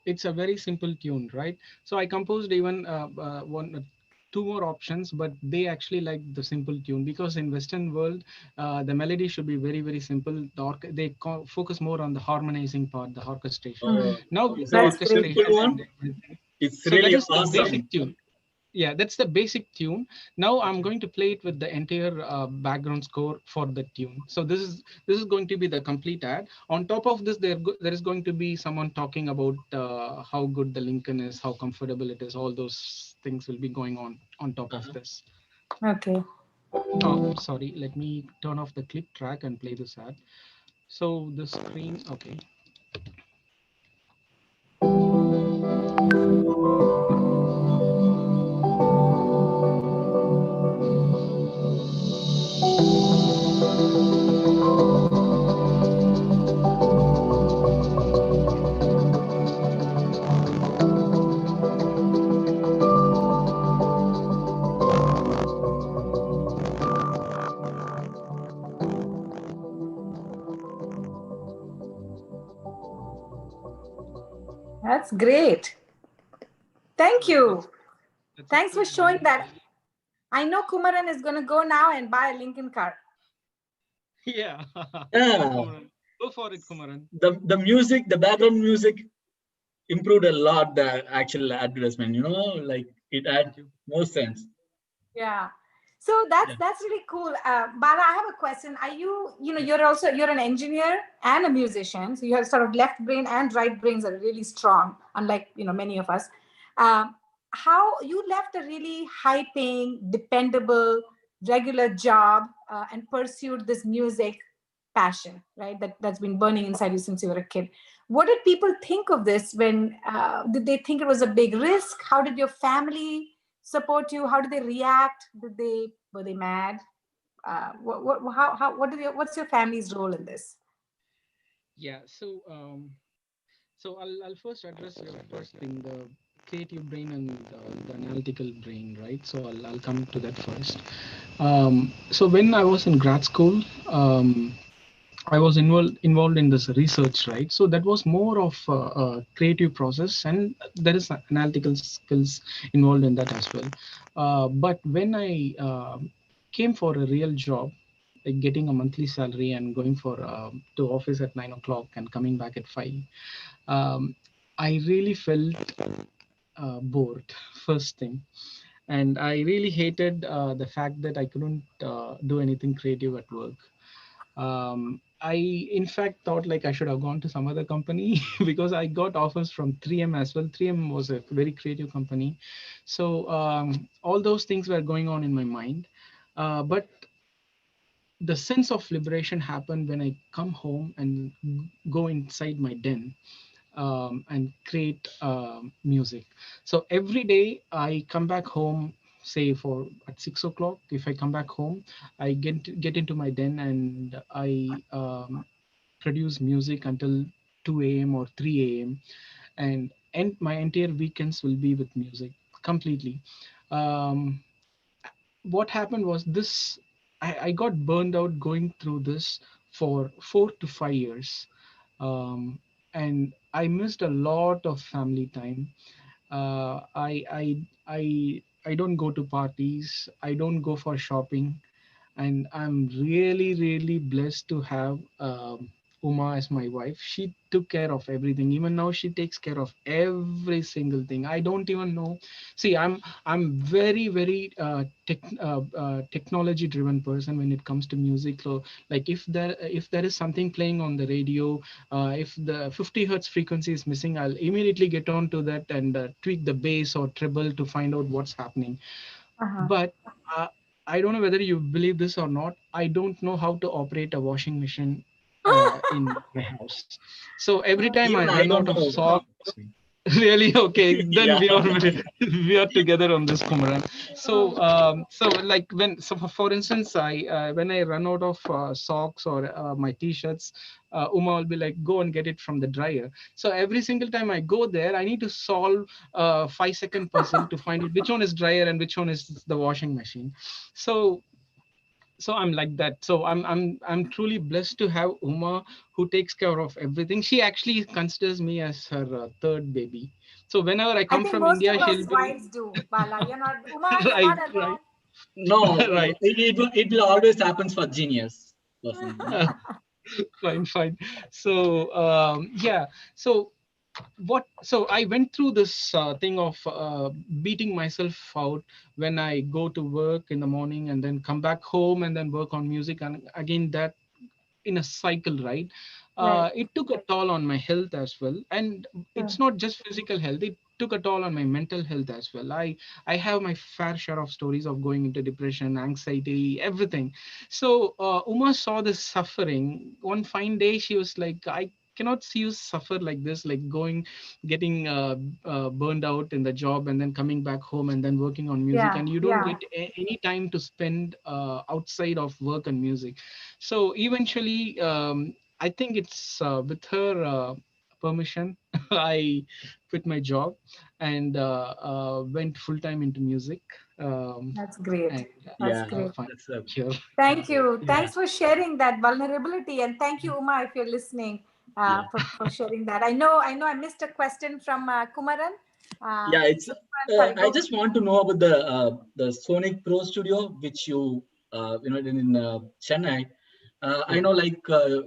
It's a very simple tune, right? So I composed even two more options, but they actually like the simple tune, because in Western world, the melody should be very simple. They focus more on the harmonizing part, the orchestration. Now with the orchestration, it's so really that is awesome. the basic tune. Yeah, that's the basic tune. Now I'm going to play it with the entire background score for the tune. So this is going to be the complete ad. On top of this, there is going to be someone talking about how good the Lincoln is, how comfortable it is. All those things will be going on top of this. Okay. Oh, sorry. Let me turn off the clip track and play this ad. So the screen, okay. That's great. Thank you. That's Thanks for actually showing that. really- I know Kumaran is going to go now and buy a Lincoln car. Yeah. Yeah. Kumaran. Go for it, Kumaran. The music, the background music improved a lot. The actual advertisement, like it had more sense. Yeah. So that's Yeah. really cool. Bala, I have a question. Are you're an engineer and a musician. So you have sort of left brain and right brains are really strong, unlike many of us. How you left a really high paying, dependable, regular job and pursued this music passion, right? That's been burning inside you since you were a kid. What did people think of this when did they think it was a big risk? How did your family support you? How did they react? Were they mad? What's your family's role in this? Yeah. So I'll first address your first thing, the creative brain and the analytical brain, right? So I'll come to that first. So when I was in grad school, I was involved in this research, right? So that was more of a creative process, and there is analytical skills involved in that as well. But when I came for a real job, like getting a monthly salary and going for to office at 9 o'clock and coming back at 5, I really felt bored. First thing, and I really hated the fact that I couldn't do anything creative at work. I in fact thought like I should have gone to some other company because I got offers from 3M as well. 3M was a very creative company. So all those things were going on in my mind. But the sense of liberation happened when I come home and go inside my den and create music. So every day I come back home, say for at 6 o'clock. If I come back home, I get into my den and I produce music until 2 a.m. or 3 a.m. and my entire weekends will be with music completely. Um, what happened was this: I got burned out going through this for 4 to 5 years, and I missed a lot of family time. I don't go to parties. I don't go for shopping, and I'm really blessed to have Uma as my wife. She took care of everything. Even now, she takes care of every single thing. I don't even know. See, I'm very technology driven person when it comes to music. So, like if there is something playing on the radio, if the 50 hertz frequency is missing, I'll immediately get onto that and tweak the bass or treble to find out what's happening. Uh-huh. But uh, I don't know whether you believe this or not. I don't know how to operate a washing machine in my house. So every time I Even I run out don't of know. socks, really okay, then Yeah. we are together on this, Kumaran. So like for instance, I when I run out of socks or my t-shirts, Uma will be like, go and get it from the dryer. So every single time I go there, I need to solve a 5-second puzzle to find out which one is dryer and which one is the washing machine. So I'm like that. So I'm truly blessed to have Uma who takes care of everything. She actually considers me as her third baby. So whenever I I come think from most India, of us she'll be wives do, Bala. You're not Uma, you're right, not right, alone. No, right. it will always happens for genius person. Fine, fine. So yeah. So I went through this thing of beating myself out when I go to work in the morning and then come back home and then work on music, and again that in a cycle, right? Right. It took a toll on my health as well, and it's not just physical health. It took a toll on my mental health as well. I have my fair share of stories of going into depression, anxiety, everything. So Uma saw this suffering. One fine day, she was like, I cannot see you suffer like this, like getting burned out in the job and then coming back home and then working on music, Yeah, and you don't yeah. get any time to spend outside of work and music. So eventually, I think it's with her permission, I quit my job and went full time into music. That's great. And That's Yeah, great. fine that's here. Thank you. Yeah. Thanks for sharing that vulnerability. And thank you, Uma, if you're listening. for sharing that. I know I missed a question from Kumaran. Yeah, it's. Sorry, I just want to know about the Sonic Pro Studio, which you did in Chennai. I know, like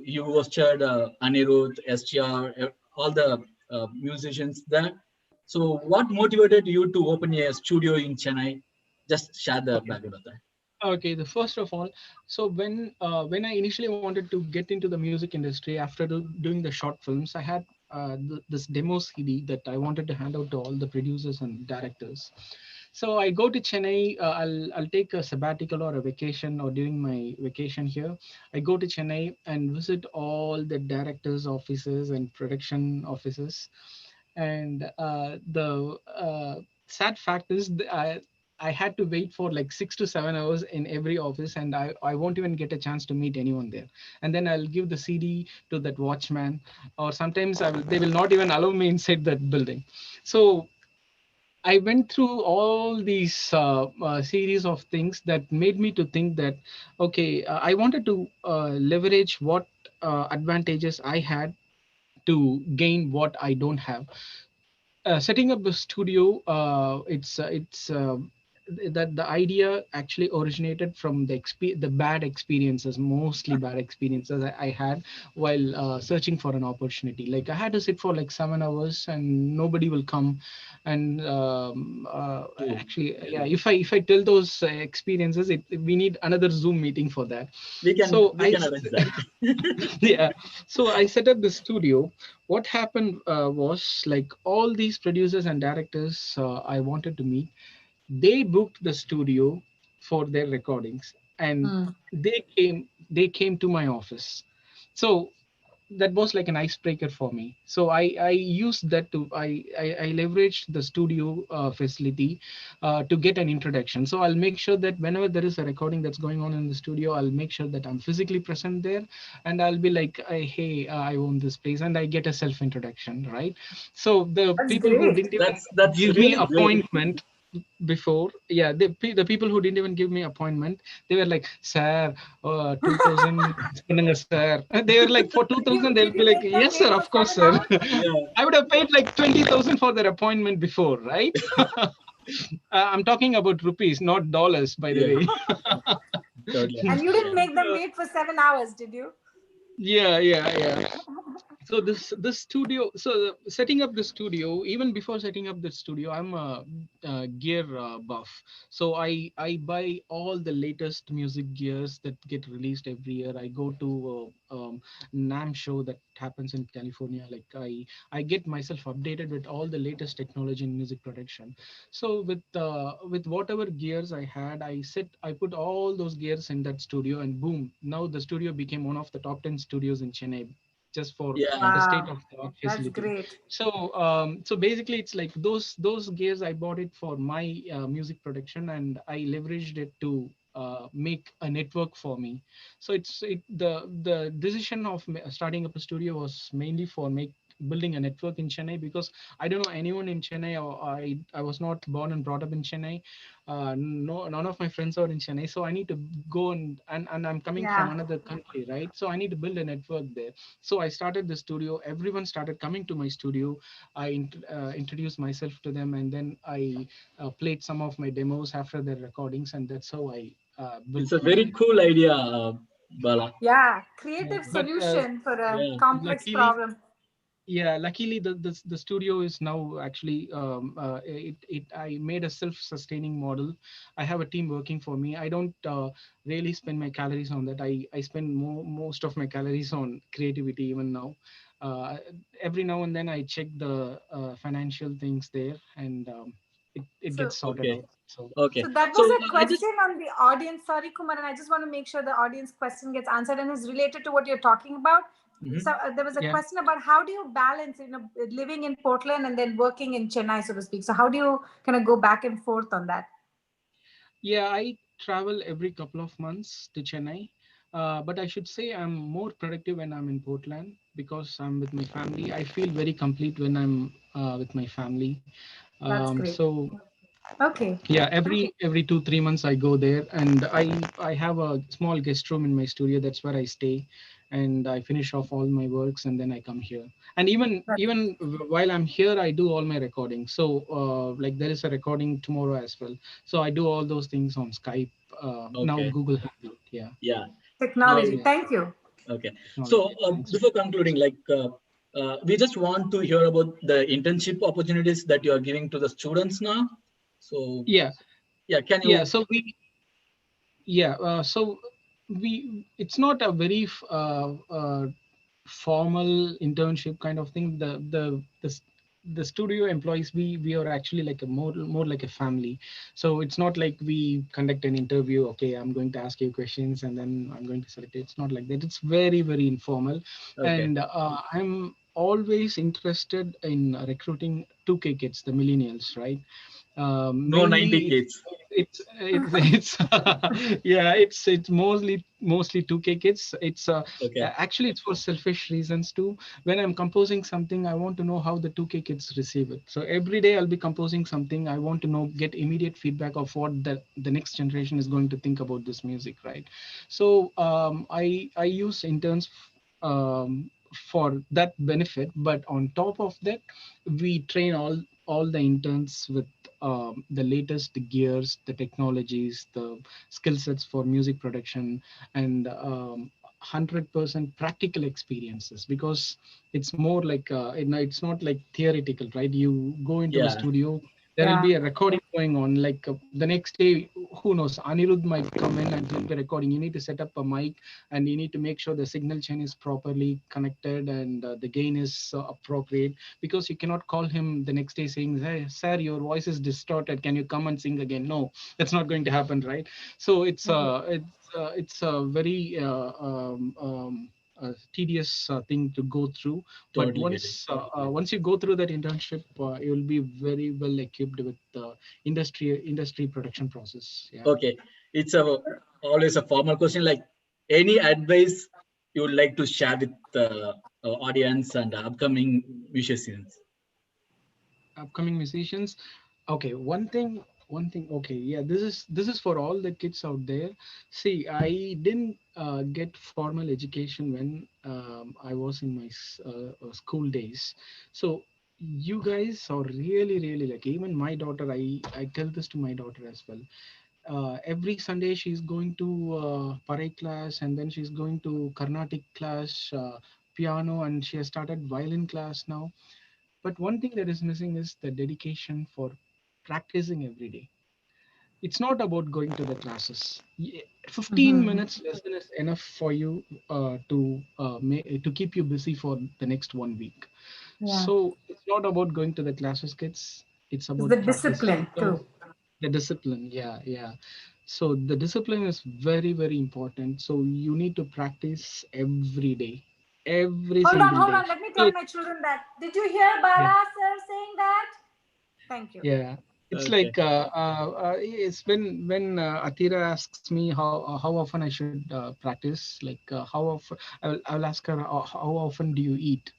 you hosted Anirudh, SGR, all the musicians there. So, what motivated you to open a studio in Chennai? Just share the background of that. Okay, the first of all, so when I initially wanted to get into the music industry after doing the short films, I had this demo CD that I wanted to hand out to all the producers and directors. So I go to Chennai. I'll take a sabbatical or a vacation, or during my vacation here, I go to Chennai and visit all the directors' offices and production offices. And the sad fact is, I had to wait for like 6 to 7 hours in every office, and I won't even get a chance to meet anyone there. And then I'll give the CD to that watchman, or sometimes they will not even allow me inside that building. So I went through all these series of things that made me to think that, okay, I wanted to leverage what advantages I had to gain what I don't have. Setting up the studio, it's that the idea actually originated from the bad experiences, mostly bad experiences I had while searching for an opportunity. Like I had to sit for like 7 hours and nobody will come. And actually, yeah, if I tell those experiences, we need another Zoom meeting for that. We can arrange that. Yeah, so I set up the studio. What happened was, like, all these producers and directors I wanted to meet, they booked the studio for their recordings, and they came to my office. So that was like an icebreaker for me. So I used that to I leveraged the studio facility to get an introduction. So I'll make sure that whenever there is a recording that's going on in the studio, I'll make sure that I'm physically present there, and I'll be like, hey, I own this place, and I get a self introduction, right? So the That's people who great. didn't even That's give really me appointment before, yeah, the people who didn't even give me appointment, they were like, sir, 2000 பண்ணுங்க, sir. They were like, for 2000 they'll Did be you like, make them yes sir, wait of for course 7 sir. hours? Yeah. I would have paid like 20,000 for their appointment before, right? I'm talking about rupees, not dollars, by the way. Totally. And you didn't make them wait for 7 hours, did you? Yeah. So this studio, so setting up the studio, even before setting up the studio, I'm a gear buff. So I buy all the latest music gears that get released every year. I go to NAM show that happens in California. Like I get myself updated with all the latest technology in music production. So with whatever gears I had, I put all those gears in that studio, and boom, now the studio became one of the top 10 studios in Chennai, just for Yeah. the state Wow, of the art that's facility. great. So basically, it's like those gears, I bought it for my music production, and I leveraged it to make a network for me. So the decision of starting up a studio was mainly for building a network in Chennai, because I don't know anyone in Chennai, or I was not born and brought up in Chennai. No, none of my friends are in Chennai, so I need to go and I'm coming from Yeah. another country, right? So I need to build a network there. So I started the studio. Everyone started coming to my studio. I introduced myself to them, and then I played some of my demos after their recordings, and that's how I It's built a my. very cool idea, Bala. Yeah, Yeah, creative but solution for a Yeah. complex luckily, problem. yeah, luckily the studio is now actually I made a self-sustaining model. I have a team working for me. I don't really spend my calories on that. I spend most of my calories on creativity even now. uh, every now and then I check the financial things there, and it So gets sorted Okay. out. So Okay. So that So was a I just question on the audience. Sorry, Kumar, and I just want to make sure the audience question gets answered and is related to what you're talking about. So there was a yeah. question about how do you balance, living in Portland and then working in Chennai, so to speak. So how do you kind of go back and forth on that? Yeah, I travel every couple of months to Chennai. But I should say I'm more productive when I'm in Portland, because I'm with my family. I feel very complete when I'm with my family. That's great. So Okay. yeah, every 2-3 months I go there, and I have a small guest room in my studio. That's where I stay, and I finish off all my works, and then I come here. And even while I'm here, I do all my recording. So like there is a recording tomorrow as well. So I do all those things on Skype. Now Okay. Google Hangout. Yeah. Yeah. Now, Technology. Thank you. okay. Technology. So Thanks. before concluding, like we just want to hear about the internship opportunities that you are giving to the students now. So Yeah. yeah, can Yeah. you? So we. Yeah. So we. It's not a very formal internship kind of thing. The studio employees, we are actually like a more like a family. So it's not like we conduct an interview. Okay, I'm going to ask you questions and then I'm going to select it. It's not like that. It's very informal. Okay. And I'm always interested in recruiting 2K kids, the millennials, right? No 90 Mainly kids. it's yeah, it's mostly 2K kids. It's Okay. actually it's for selfish reasons too. When I'm composing something, I want to know how the 2K kids receive it. So every day I'll be composing something. I want to know, get immediate feedback of what the next generation is going to think about this music, right? So I use interns for that benefit, but on top of that, we train all the interns with the latest gears, the technologies, the skill sets for music production, and 100% practical experiences, because it's more like it's not like theoretical, right? You go into a Yeah. studio, there will Yeah. be a recording going on, like the next day, who knows, Anirudh might come in and do the recording. You need to set up a mic, and you need to make sure the signal chain is properly connected, and the gain is appropriate, because you cannot call him the next day saying, hey sir, your voice is distorted, can you come and sing again? No, that's not going to happen, right? So it's a very tedious thing to go through. But Totally get it. once you go through that internship, you'll be very well equipped with industry production process. Yeah. Okay. It's always a formal question. Like, any advice you would like to share with the audience and upcoming musicians? Upcoming musicians, okay, one thing, okay, yeah, this is for all the kids out there. See, I didn't get formal education when I was in my school days. So you guys are really like, even my daughter, I tell this to my daughter as well. Every Sunday she's going to Parai class, and then she's going to Carnatic class, piano, and she has started violin class now. But one thing that is missing is the dedication for practicing every day. It's not about going to the classes. 15 Mhm. minutes lesson is enough for you to keep you busy for the next 1 week. Yeah. So it's not about going to the classes, kids. It's It's about the practicing. discipline too. The discipline, yeah. So the discipline is very important. So you need to practice every day, every single Hold day. on. Let me So tell my children that. Did you hear yeah. Bala sir saying that? Thank you. Yeah, it's Okay. like it's when Atira asks me how often I should practice, like how often I will ask her, how often do you eat?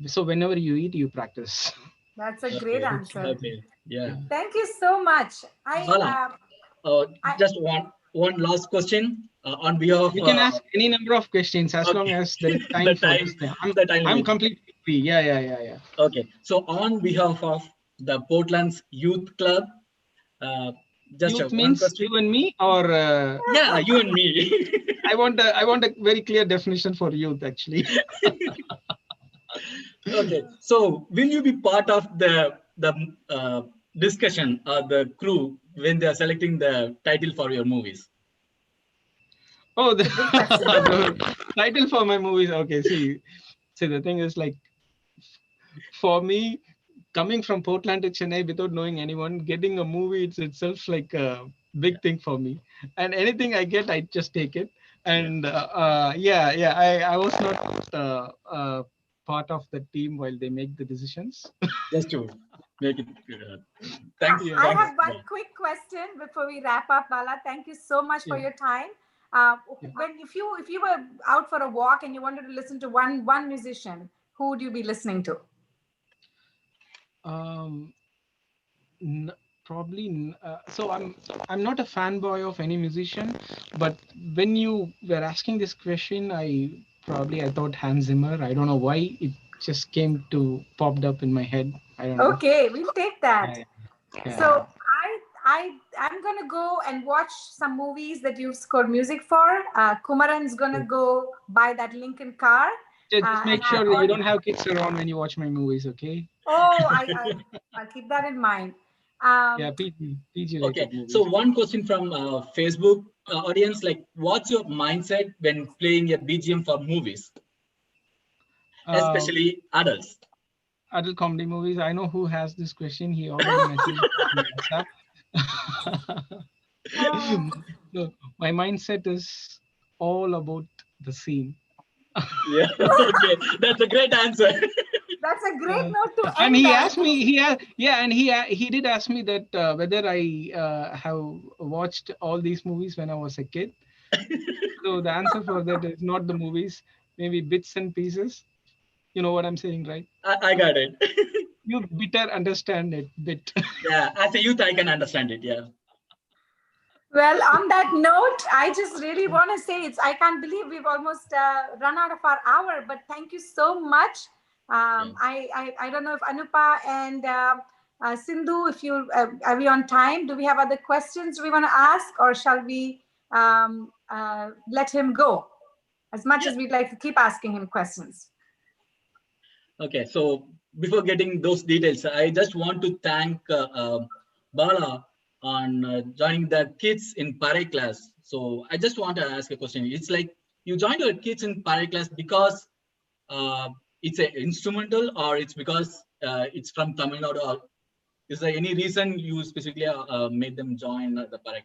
So whenever you eat, you practice. That's a great Okay. answer. Okay. Yeah. Yeah. Thank you so much. Bala, I just one last question on behalf You can of ask any number of questions as long okay, as there is the time for time, this thing. the time I'm limit. completely free. Yeah. Okay, so on behalf of the Portland's Youth Club, uh, just Youth one means you question. and me, or Yeah, you and me. I want a very clear definition for youth, actually. Okay, so will you be part of the discussion or the crew when they are selecting the title for your movies? Oh, it's a good question. the title for my movies. Okay, see, the thing is, like, for me, coming from Portland to Chennai without knowing anyone, getting a movie, it's itself like a big thing for me. And anything I get, I just take it. Yeah, And yeah, I was not part of the team while they make the decisions. just to make it. Thanks, I Yeah, thanks. have one Yeah. quick question before we wrap up, Bala. Thank you so much for yeah, your time. yeah. When if you were out for a walk and you wanted to listen to one musician, who would you be listening to? Um, N- probably so I'm not a fanboy of any musician, but when you were asking this question, I Probably I thought Hans Zimmer. I don't know why it just popped up in my head. I don't know. Okay, we'll take that. Yeah. So I'm gonna go and watch some movies that you've scored music for. Kumaran's gonna go buy that Lincoln car. Just make sure that you don't have kids around when you watch my movies, okay? Oh, I'll keep that in mind. Yeah, PG Okay, rated movies. so one question from Facebook audience, like, what's your mindset when playing a BGM for movies, especially adults? Adult comedy movies. I know who has this question. He already messaged me on WhatsApp. So my mindset is all about the scene. Yeah, okay, that's a great answer. That's a great note to end. And he asked me, he did ask me that whether I have watched all these movies when I was a kid. So the answer for that is not the movies, maybe bits and pieces. You know what I'm saying, right? I got it. You better understand it bit. Yeah, as a youth, I can understand it. Yeah. Well, on that note, I just really want to say I can't believe we've almost run out of our hour, but thank you so much. I don't know if Anupa and Sindhu, if you are we on time? Do we have other questions we want to ask, or shall we let him go? As much as we'd like to keep asking him questions. Okay, so before getting those details, I just want to thank Bala on joining the kids in Pare class. So I just want to ask a question. It's like you joined your kids in Pare class because it's an instrumental, or it's because it's from Tamil Nadu, or is there any reason you specifically made them join the Pare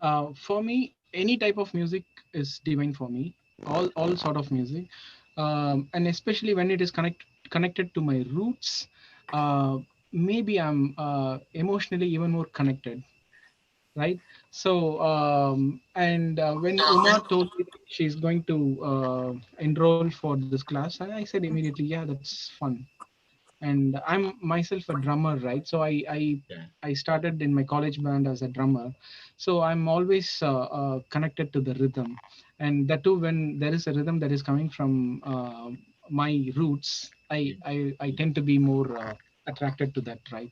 class? For me, any type of music is divine for me. All sort of music, and especially when it is connected to my roots. Maybe I'm emotionally even more connected, right? So when Uma told me she's going to enroll for this class, I said immediately, yeah, that's fun. And I'm myself a drummer, right? So I started in my college band as a drummer, so I'm always connected to the rhythm, and that too when there is a rhythm that is coming from my roots, I tend to be more attracted to that, right?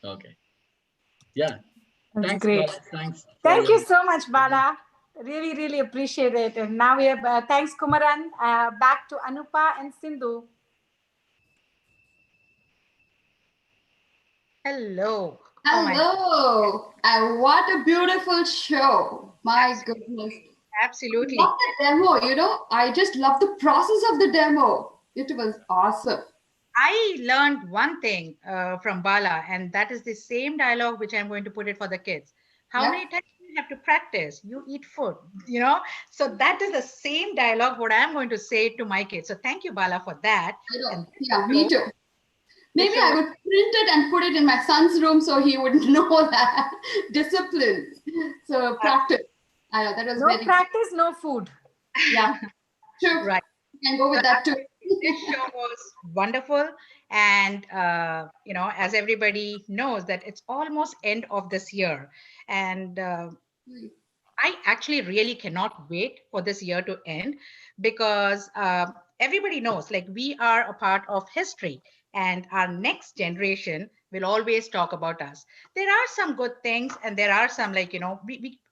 Okay. Yeah. That's Thanks, great. Bala. Thanks. Thank you so much, Bala. Really, really appreciate it. And now we have thanks, Kumaran. Back to Anupa and Sindhu. Hello. Hello. And what a beautiful show. My goodness. Absolutely. Love the demo, I just love the process of the demo. It was awesome. I learned one thing from Bala, and that is the same dialogue which I'm going to put it for the kids. How many times do you have to practice? You eat food, So that is the same dialogue what I'm going to say to my kids. So thank you, Bala, for that. Yeah, me too. Maybe I would print it and put it in my son's room so he would know that discipline. So practice. I know that was no practice, no food. Yeah, true. Right. You can go with that too. This show was wonderful, and as everybody knows, that it's almost end of this year, and I actually really cannot wait for this year to end, because everybody knows, like, we are a part of history, and our next generation will always talk about us. There are some good things, and there are some, like,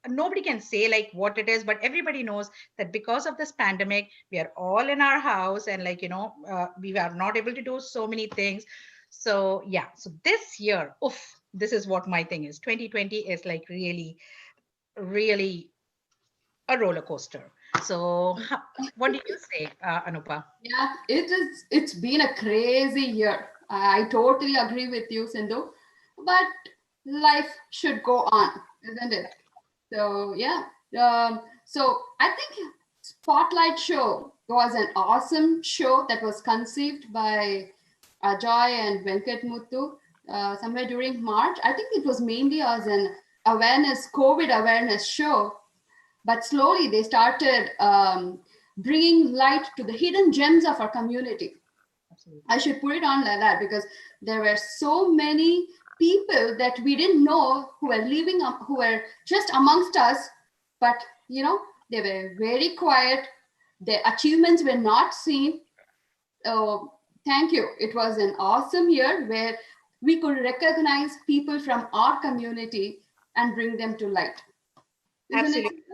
nobody can say like what it is, but everybody knows that because of this pandemic, we are all in our house, and we are not able to do so many things. So yeah, so this year, this is what my thing is. 2020 is like really a roller coaster. So what do you say, Anupa? Yeah, it's been a crazy year. I totally agree with you, Sindhu, but life should go on, isn't it? So yeah, so I think Spotlight Show was an awesome show that was conceived by Ajoy and Venkat Muthu somewhere during March. I think it was mainly as an COVID awareness show, but slowly they started bringing light to the hidden gems of our community. Absolutely. I should put it on like that, because there were so many people that we didn't know who were living who were just amongst us, but they were very quiet, their achievements were not seen. Thank you. It was an awesome year where we could recognize people from our community and bring them to light. Isn't Absolutely. it?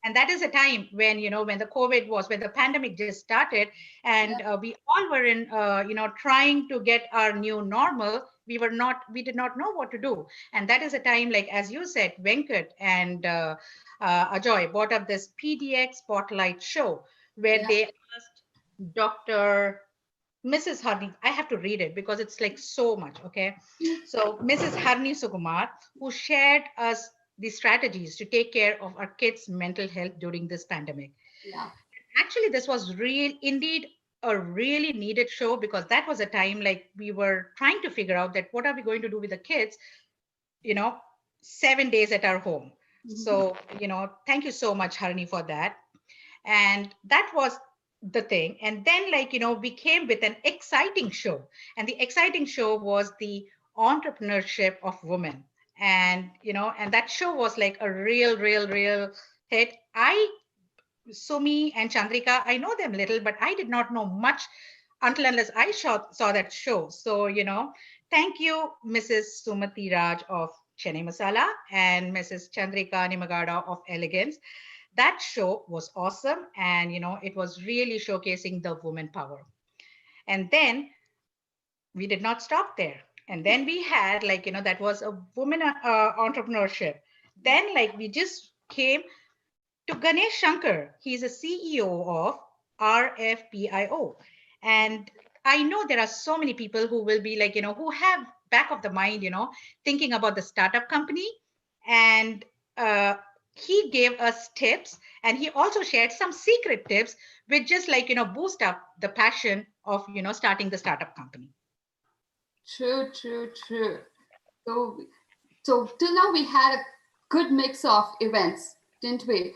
And that is a time when, when the COVID when the pandemic just started, and we all were in, trying to get our new normal. We did not know what to do. And that is a time, like, as you said, Venkat and Ajoy brought up this PDX Spotlight show where they asked Dr. Mrs. Harni, I have to read it because it's like so much, okay? So Mrs. Harni Sukumar, who shared us the strategies to take care of our kids' mental health during this pandemic. Yeah. Actually, this was indeed a really needed show, because that was a time like we were trying to figure out that what are we going to do with the kids, 7 days at our home. So, thank you so much, Harni, for that. And that was the thing. And then, we came with an exciting show. And the exciting show was the entrepreneurship of women. And, and that show was like a real hit. Sumi and Chandrika, I know them little, but I did not know much until unless I saw that show. So, thank you, Mrs. Sumati Raj of Chennai Masala and Mrs. Chandrika Nimagada of Elegance. That show was awesome. And, it was really showcasing the woman power. And then we did not stop there. And then we had that was a woman entrepreneurship. Then we just came to Ganesh Shankar. He's a CEO of RFPIO. And I know there are so many people who will be who have back of the mind, thinking about the startup company. And he gave us tips, and he also shared some secret tips which just boost up the passion of, starting the startup company. True. So till now we had a good mix of events, didn't we?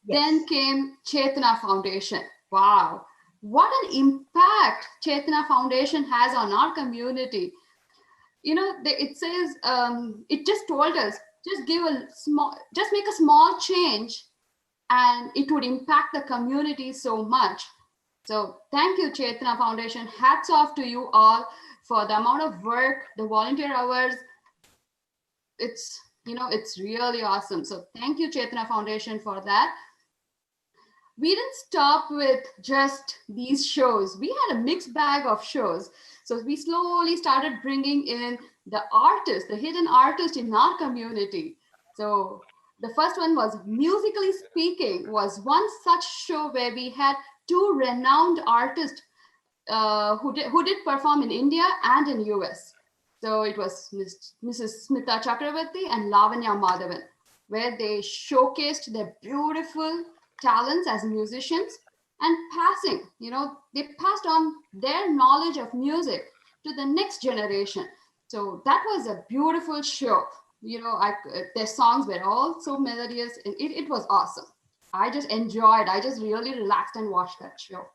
Yes. Then came Chetana Foundation. Wow, what an impact Chetana Foundation has on our community. It says, it just told us, just make a small change and it would impact the community so much. So thank you, Chetana Foundation. Hats off to you all for the amount of work, the volunteer hours. It's really awesome. So thank you, Chetana Foundation, for that. We didn't stop with just these shows. We had a mixed bag of shows. So we slowly started bringing in the artists, the hidden artists in our community. So the first one was Musically Speaking, was one such show where we had two renowned artists who did perform in India and in US. So it was Mrs. Smita Chakravarti and Lavanya Madhavan, where they showcased their beautiful talents as musicians and they passed on their knowledge of music to the next generation. So that was a beautiful show. Their songs were all so melodious, and it was awesome. I just enjoyed. I just really relaxed and watched that show.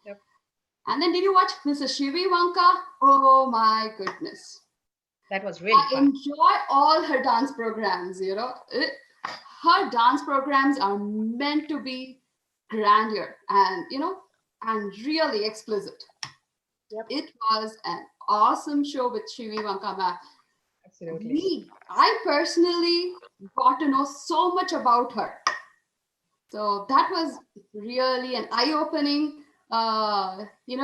Yep. And then did you watch Mrs. Shivi Vanka? Oh my goodness. That was really fun. I enjoy all her dance programs, her dance programs are meant to be grandeur and, and really explicit. Yep. It was an awesome show with Shivi Vanka ma'am. Absolutely. I personally got to know so much about her. So that was really an eye-opening,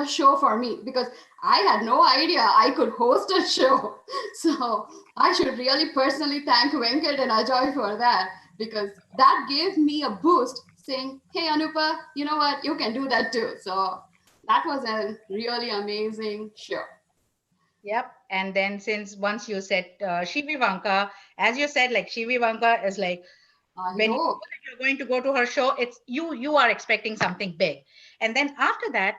show for me, because I had no idea I could host a show. So I should really personally thank Venkat and Ajoy for that, because that gave me a boost saying, hey, Anupa, you know what, you can do that too. So that was a really amazing show. Yep. And then once you said Shivi Vanka, as you said, Shivi Vanka is when you're going to go to her show, it's you are expecting something big. And then after that,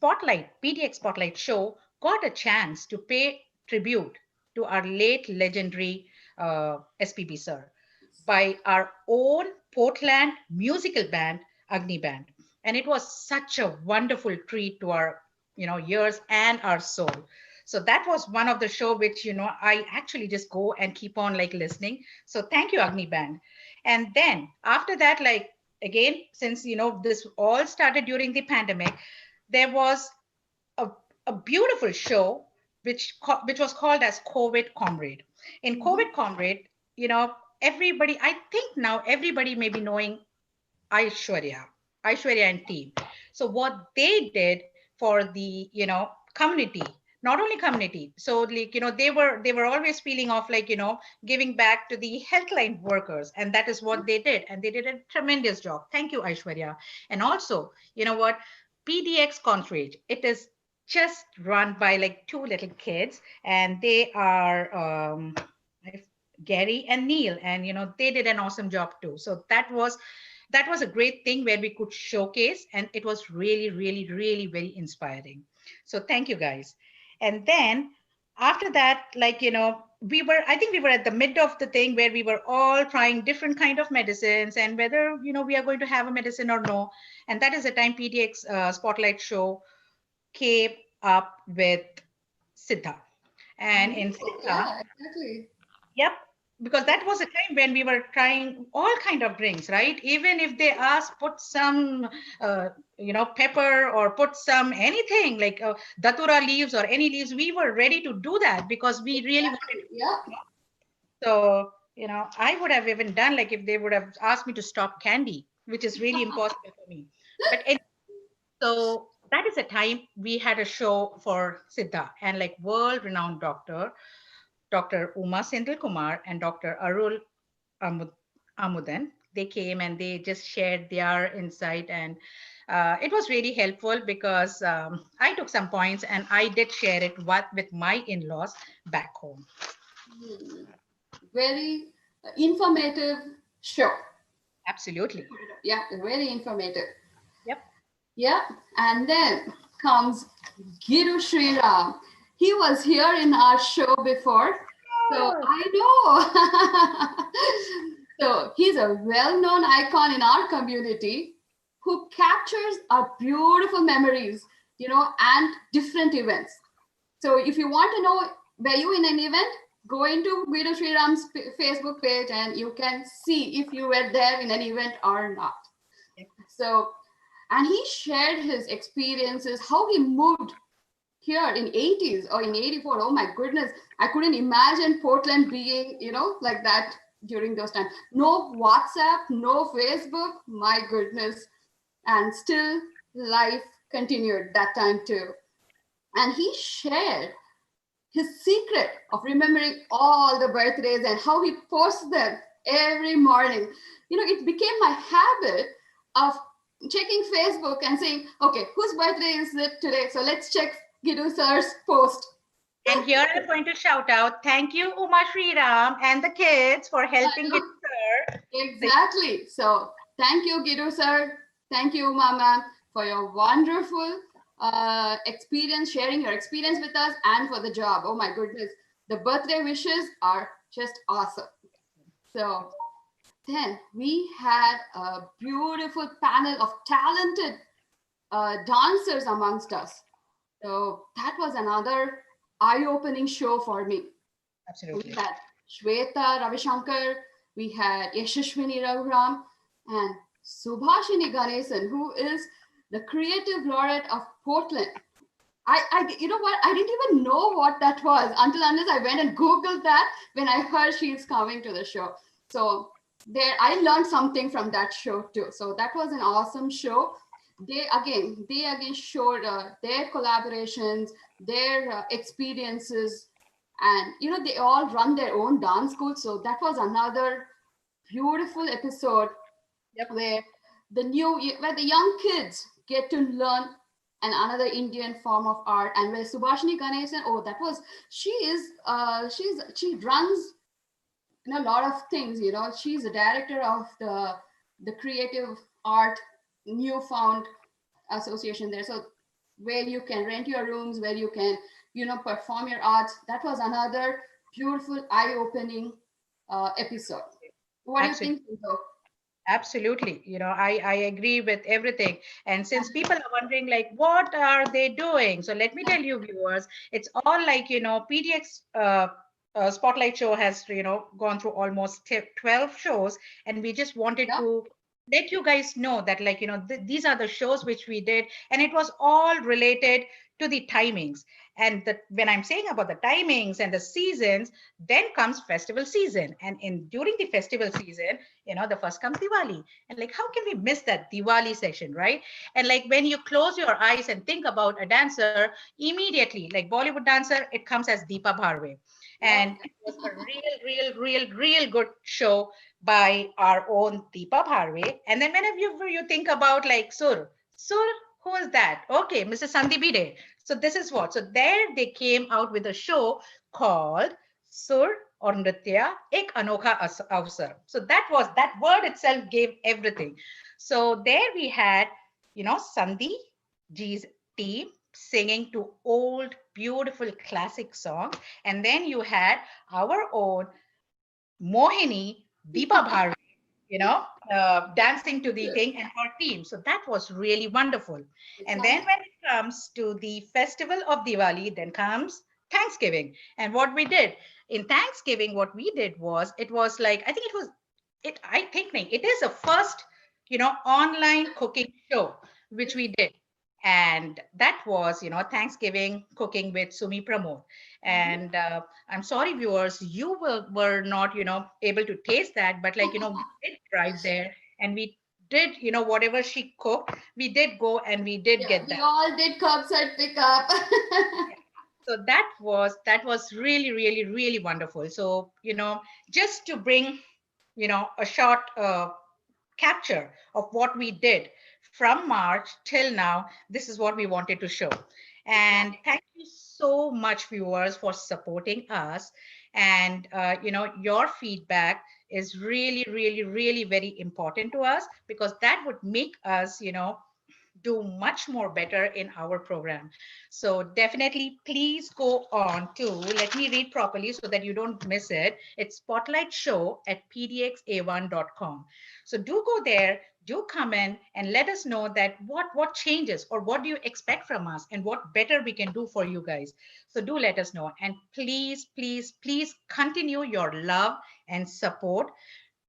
PDX Spotlight show got a chance to pay tribute to our late legendary SPB sir by our own Portland musical band, Agni Band. And it was such a wonderful treat to our ears and our soul. So that was one of the show which, I actually just go and keep on listening. So thank you, Agni Band. And then after that, again, since this all started during the pandemic, there was a, a beautiful show which was called as COVID Comrade. In COVID Comrade, everybody, I think now everybody may be knowing Aishwarya and team. So what they did for the community, not only community, so like they were always feeling of like giving back to the healthline workers, and that is what they did, and they did a tremendous job. Thank you, Aishwarya. And also, what, PDX Concrete, it is just run by like two little kids, and they are Gary and Neil, and they did an awesome job too. So that was a great thing where we could showcase, and it was really, really, really very inspiring. So thank you guys. And then after that, like I think we were at the mid of the thing where we were all trying different kind of medicines, and whether we are going to have a medicine or no. And that is the time PDX Spotlight show came up with Siddha. And in Siddha, Yeah, exactly. yep, because that was a time when we were trying all kind of drinks, right? Even if they asked, put some, pepper, or put some anything like datura leaves or any leaves, we were ready to do that because we really wanted. Yeah. So, I would have even done like if they would have asked me to stop candy, which is really impossible for me. But so that is a time we had a show for Siddha, and like world-renowned Dr. Uma Senthil Kumar and Dr. Arul Amudan. They came and they just shared their insight, and it was really helpful because I took some points and I did share it with my in-laws back home. Very informative show. Absolutely. Yeah, very informative. Yep. Yeah, and then comes Giru Sriram. He was here in our show before, so I know. So he's a well-known icon in our community who captures our beautiful memories, and different events. So if you want to know, were you in an event? Go into Giru Sriram's Facebook page and you can see if you were there in an event or not. So, and he shared his experiences, how he moved here in 80s or in 84. Oh my goodness, I couldn't imagine Portland being, like that during those times. No WhatsApp, no Facebook, my goodness. And still life continued that time too. And he shared his secret of remembering all the birthdays and how he posts them every morning. It became my habit of checking Facebook and saying, okay, whose birthday is it today? So let's check Giru sir's post. And here I'm going to shout out, thank you, Uma Sriram and the kids for helping Giru sir. Exactly. So thank you, Giru sir. Thank you, Uma ma'am, for your wonderful experience, sharing your experience with us, and for the job. Oh my goodness. The birthday wishes are just awesome. So then we had a beautiful panel of talented dancers amongst us. So that was another eye-opening show for me. Absolutely. We had Shweta Ravishankar, we had Yashashwini Raghuram, and Subhashini Ganesan, who is the creative laureate of Portland. You know what? I didn't even know what that was unless I went and Googled that when I heard she's coming to the show. So I learned something from that show too. So that was an awesome show. They again showed their collaborations, their experiences, and they all run their own dance school. So that was another beautiful episode. Yep. Where the young kids get to learn another Indian form of art, and where Subhashini Ganesan, she runs a lot of things. She's the director of the creative art newfound association there. So where you can rent your rooms, where you can perform your arts. That was another beautiful eye-opening episode. What do you think, Sindhu? Absolutely. I agree with everything. And since people are wondering, like, what are they doing? So let me tell you, viewers, it's all like, PDX Spotlight show has, gone through almost 12 shows. And we just wanted to let you guys know that, like, these are the shows which we did, and it was all related to the timings. And when I'm saying about the timings and the seasons, then comes festival season. And during the festival season, the first comes Diwali. And like, how can we miss that Diwali session, right? And like, when you close your eyes and think about a dancer, immediately, like Bollywood dancer, it comes as Deepa Bharve. And it was a real good show by our own Deepa Bharve. And then whenever you think about like Sur, who is that? Okay, Mr. Sandeep Bide. So this is what. So there they came out with a show called Sur or Nritya Ek Anokha Avsar. So that word itself gave everything. So there we had, Sandeep G's team singing to old, beautiful classic songs. And then you had our own Mohini, Deepa Bharve, dancing to the thing and her team. So that was really wonderful. And then when it comes to the festival of Diwali, then comes Thanksgiving. And what we did in Thanksgiving, what we did was, it was like, I think it is a first, online cooking show, which we did. And that was, Thanksgiving cooking with Sumi Pramod. And I'm sorry, viewers, you were not, able to taste that, but like, we did drive there and we did, whatever she cooked, we did go and we did get that. We all did curbside pickup. So that was really, really, really wonderful. So, just to bring, a short capture of what we did from March till now, this is what we wanted to show. And thank you so much, viewers, for supporting us. And, your feedback is really, really, really very important to us, because that would make us, do much more better in our program. So definitely, please go on to, let me read properly so that you don't miss it. It's spotlightshow@pdxa1.com. So do go there, do come in and let us know that what changes or what do you expect from us and what better we can do for you guys. So do let us know. And please, please, please continue your love and support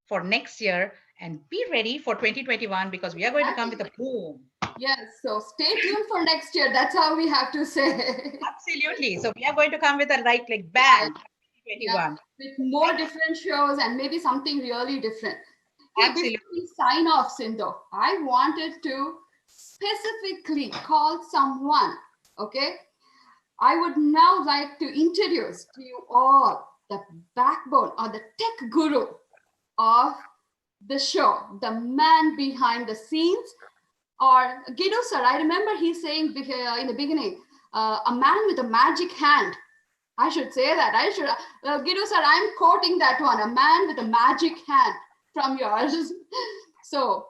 for next year, and be ready for 2021, because we are going to come with a boom. Yes, so stay tuned for next year. That's how we have to say. Absolutely. So we are going to come with a like bang. 2021. Yeah, with more different shows and maybe something really different. Hey, Absolutely. before we sign off, Sindhu, I wanted to specifically call someone, okay? I would now like to introduce to you all the backbone or the tech guru of the show, the man behind the scenes, or Gidu sir. I remember he saying in the beginning, a man with a magic hand. I should say that. Gidu sir, I'm quoting that one, a man with a magic hand from yours. So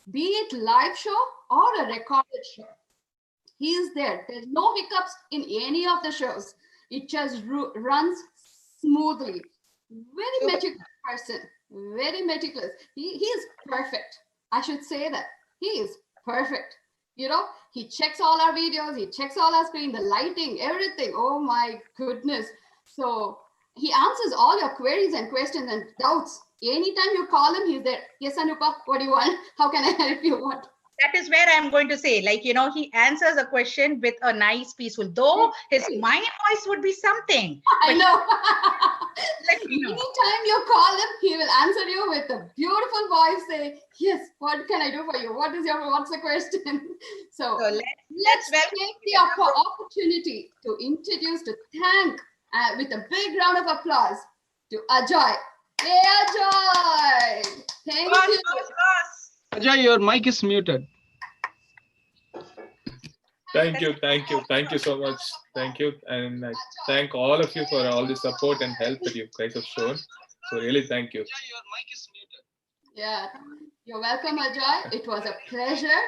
be it live show or a recorded show, he is there. There's no hiccups in any of the shows. It just runs smoothly. Very meticulous person. Very meticulous. He is perfect. I should say that. He is perfect. He checks all our videos. He checks all our screen, the lighting, everything. Oh my goodness. So he answers all your queries and questions and doubts. Anytime you call him, he's there. Yes, Anupa, what do you want? How can I help you? What? That is where I'm going to say, like, he answers a question with a nice, peaceful, though his mind voice would be something. I know. Let me know. Anytime you call him, he will answer you with a beautiful voice, say, yes, what can I do for you? What's the question? So let's take the opportunity to introduce, to thank with a big round of applause to Ajoy. Hey, Ajoy. Thank you. Ajay, your mic is muted. Thank you so much. Thank you, and I thank all of you for all the support and help that you guys have shown. So really, thank you. Yeah, you're welcome, Ajoy. It was a pleasure.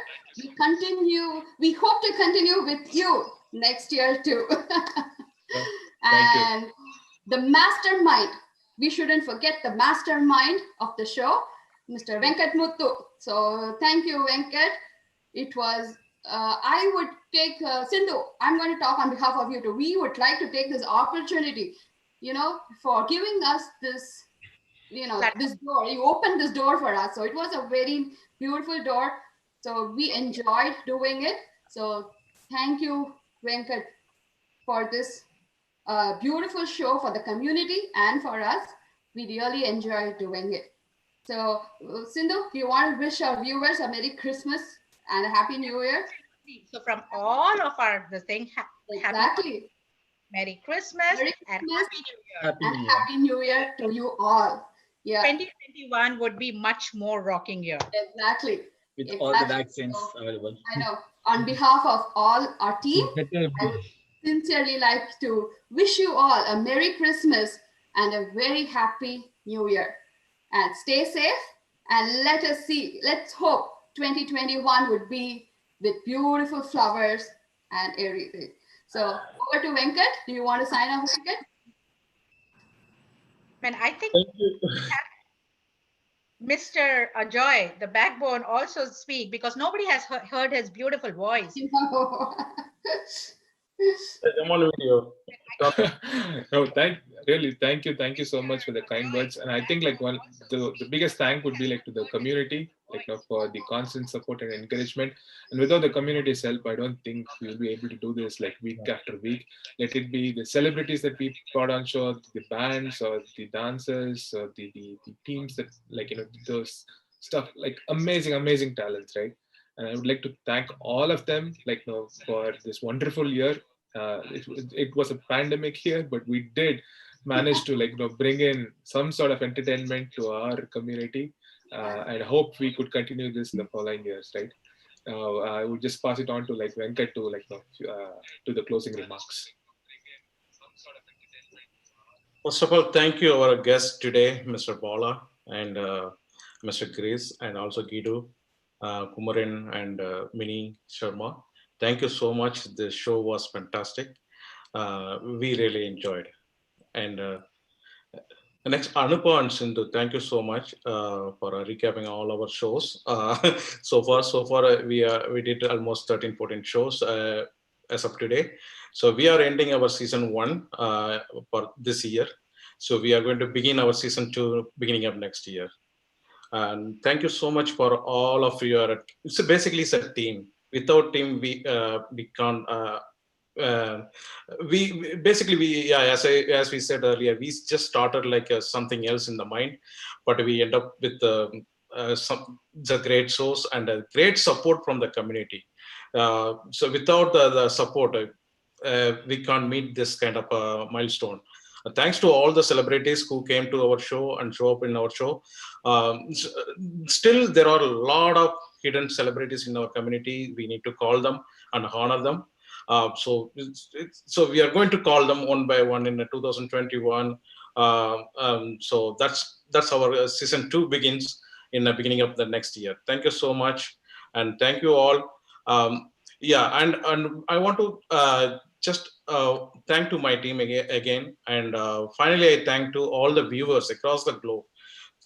We hope to continue with you next year too. And the mastermind, we shouldn't forget the mastermind of the show, Mr. Venkat Muthu. So thank you, Venkat. It was, I would take, Sindhu, I'm going to talk on behalf of you too. We would like to take this opportunity, for giving us this, this door. You opened this door for us. So it was a very beautiful door. So we enjoyed doing it. So thank you, Venkat, for this beautiful show for the community and for us. We really enjoyed doing it. So Sindhu, do you want to wish our viewers a Merry Christmas and a Happy New Year? So from all of our Exactly. Merry Christmas, Merry and Christmas Happy New Year. and Happy New Year to you all. Yeah. 2021 would be much more rocking year. Exactly. With all the vaccines available. I know. On behalf of all our team, I would sincerely like to wish you all a Merry Christmas and a very Happy New Year. And stay safe, and let's hope 2021 would be with beautiful flowers and everything. So over to Venkat. Do you want to sign off, Venkat? And I think Mr. Ajoy, the backbone, also speak, because nobody has heard his beautiful voice. Jamal video. No, thank you so much for the kind words. And I think like the biggest thank would be like to the community, like for the constant support and encouragement. And without the community's help, I don't think we'll be able to do this like week after week. Let it be the celebrities that we brought on show, the bands or the dancers or the teams that those stuff, like amazing talents, right? And I would like to thank all of them for this wonderful year. It was a pandemic year, but we did manage to bring in some sort of entertainment to our community, and I hope we could continue this in the following years, right? I would just pass it on to Venkat to the closing remarks. First of all, thank you our guest today, Mr. Bala and Mr. Chris, and also Guido, Kumaran and Mini Sharma. Thank you so much. The show was fantastic. We really enjoyed. And next, Anupa and Sindhu, thank you so much for recapping all our shows. So far, we did almost 13, 14 shows as of today. So we are ending our season 1 for this year. So we are going to begin our season 2 beginning of next year. And thank you so much for all of your. It's a team. Without team, we can't. As we said earlier, we just started like something else in the mind, but we end up with the great shows and a great support from the community. So without the support, we can't meet this kind of milestone. Thanks to all the celebrities who came to our show and show up in our show. Still, there are a lot of hidden celebrities in our community. We need to call them and honor them. So we are going to call them one by one in 2021. So that's our season 2 begins in the beginning of the next year. Thank you so much, and thank you all. And I want to just thank to my team again, and finally I thank to all the viewers across the globe.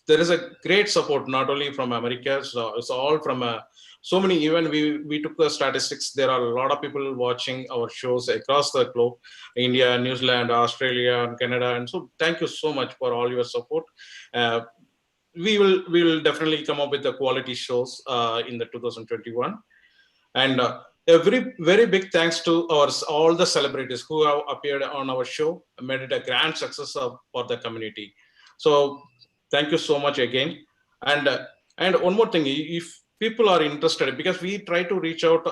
There is a great support not only from America, so it's all from so many. Even we took the statistics. There are a lot of people watching our shows across the globe: India, New Zealand, Australia, and Canada. And so, thank you so much for all your support. We will definitely come up with the quality shows in the 2021. And a very big thanks to all the celebrities who have appeared on our show, made it a grand success for the community. So thank you so much again. And one more thing, if people are interested, because we try to reach out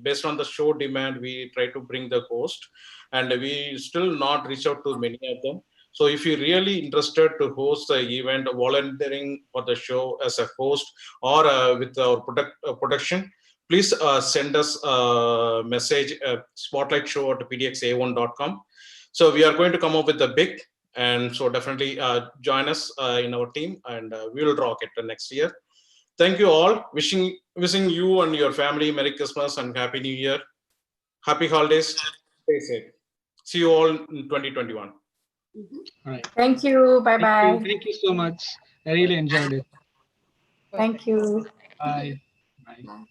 based on the show demand, we try to bring the host, and we still not reach out to many of them. So if you're really interested to host the event, volunteering for the show as a host or with our production, please send us a message, spotlightshow@pdxa1.com. So we are going to come up with a big, and so definitely join us in our team, and we will rock it the next year. Thank you all. Wishing you and your family Merry Christmas and Happy New Year. Happy holidays. Stay safe. See you all in 2021. All right. Thank you. Bye-bye. Thank you so much. I really enjoyed it. Thank you. Bye. Bye.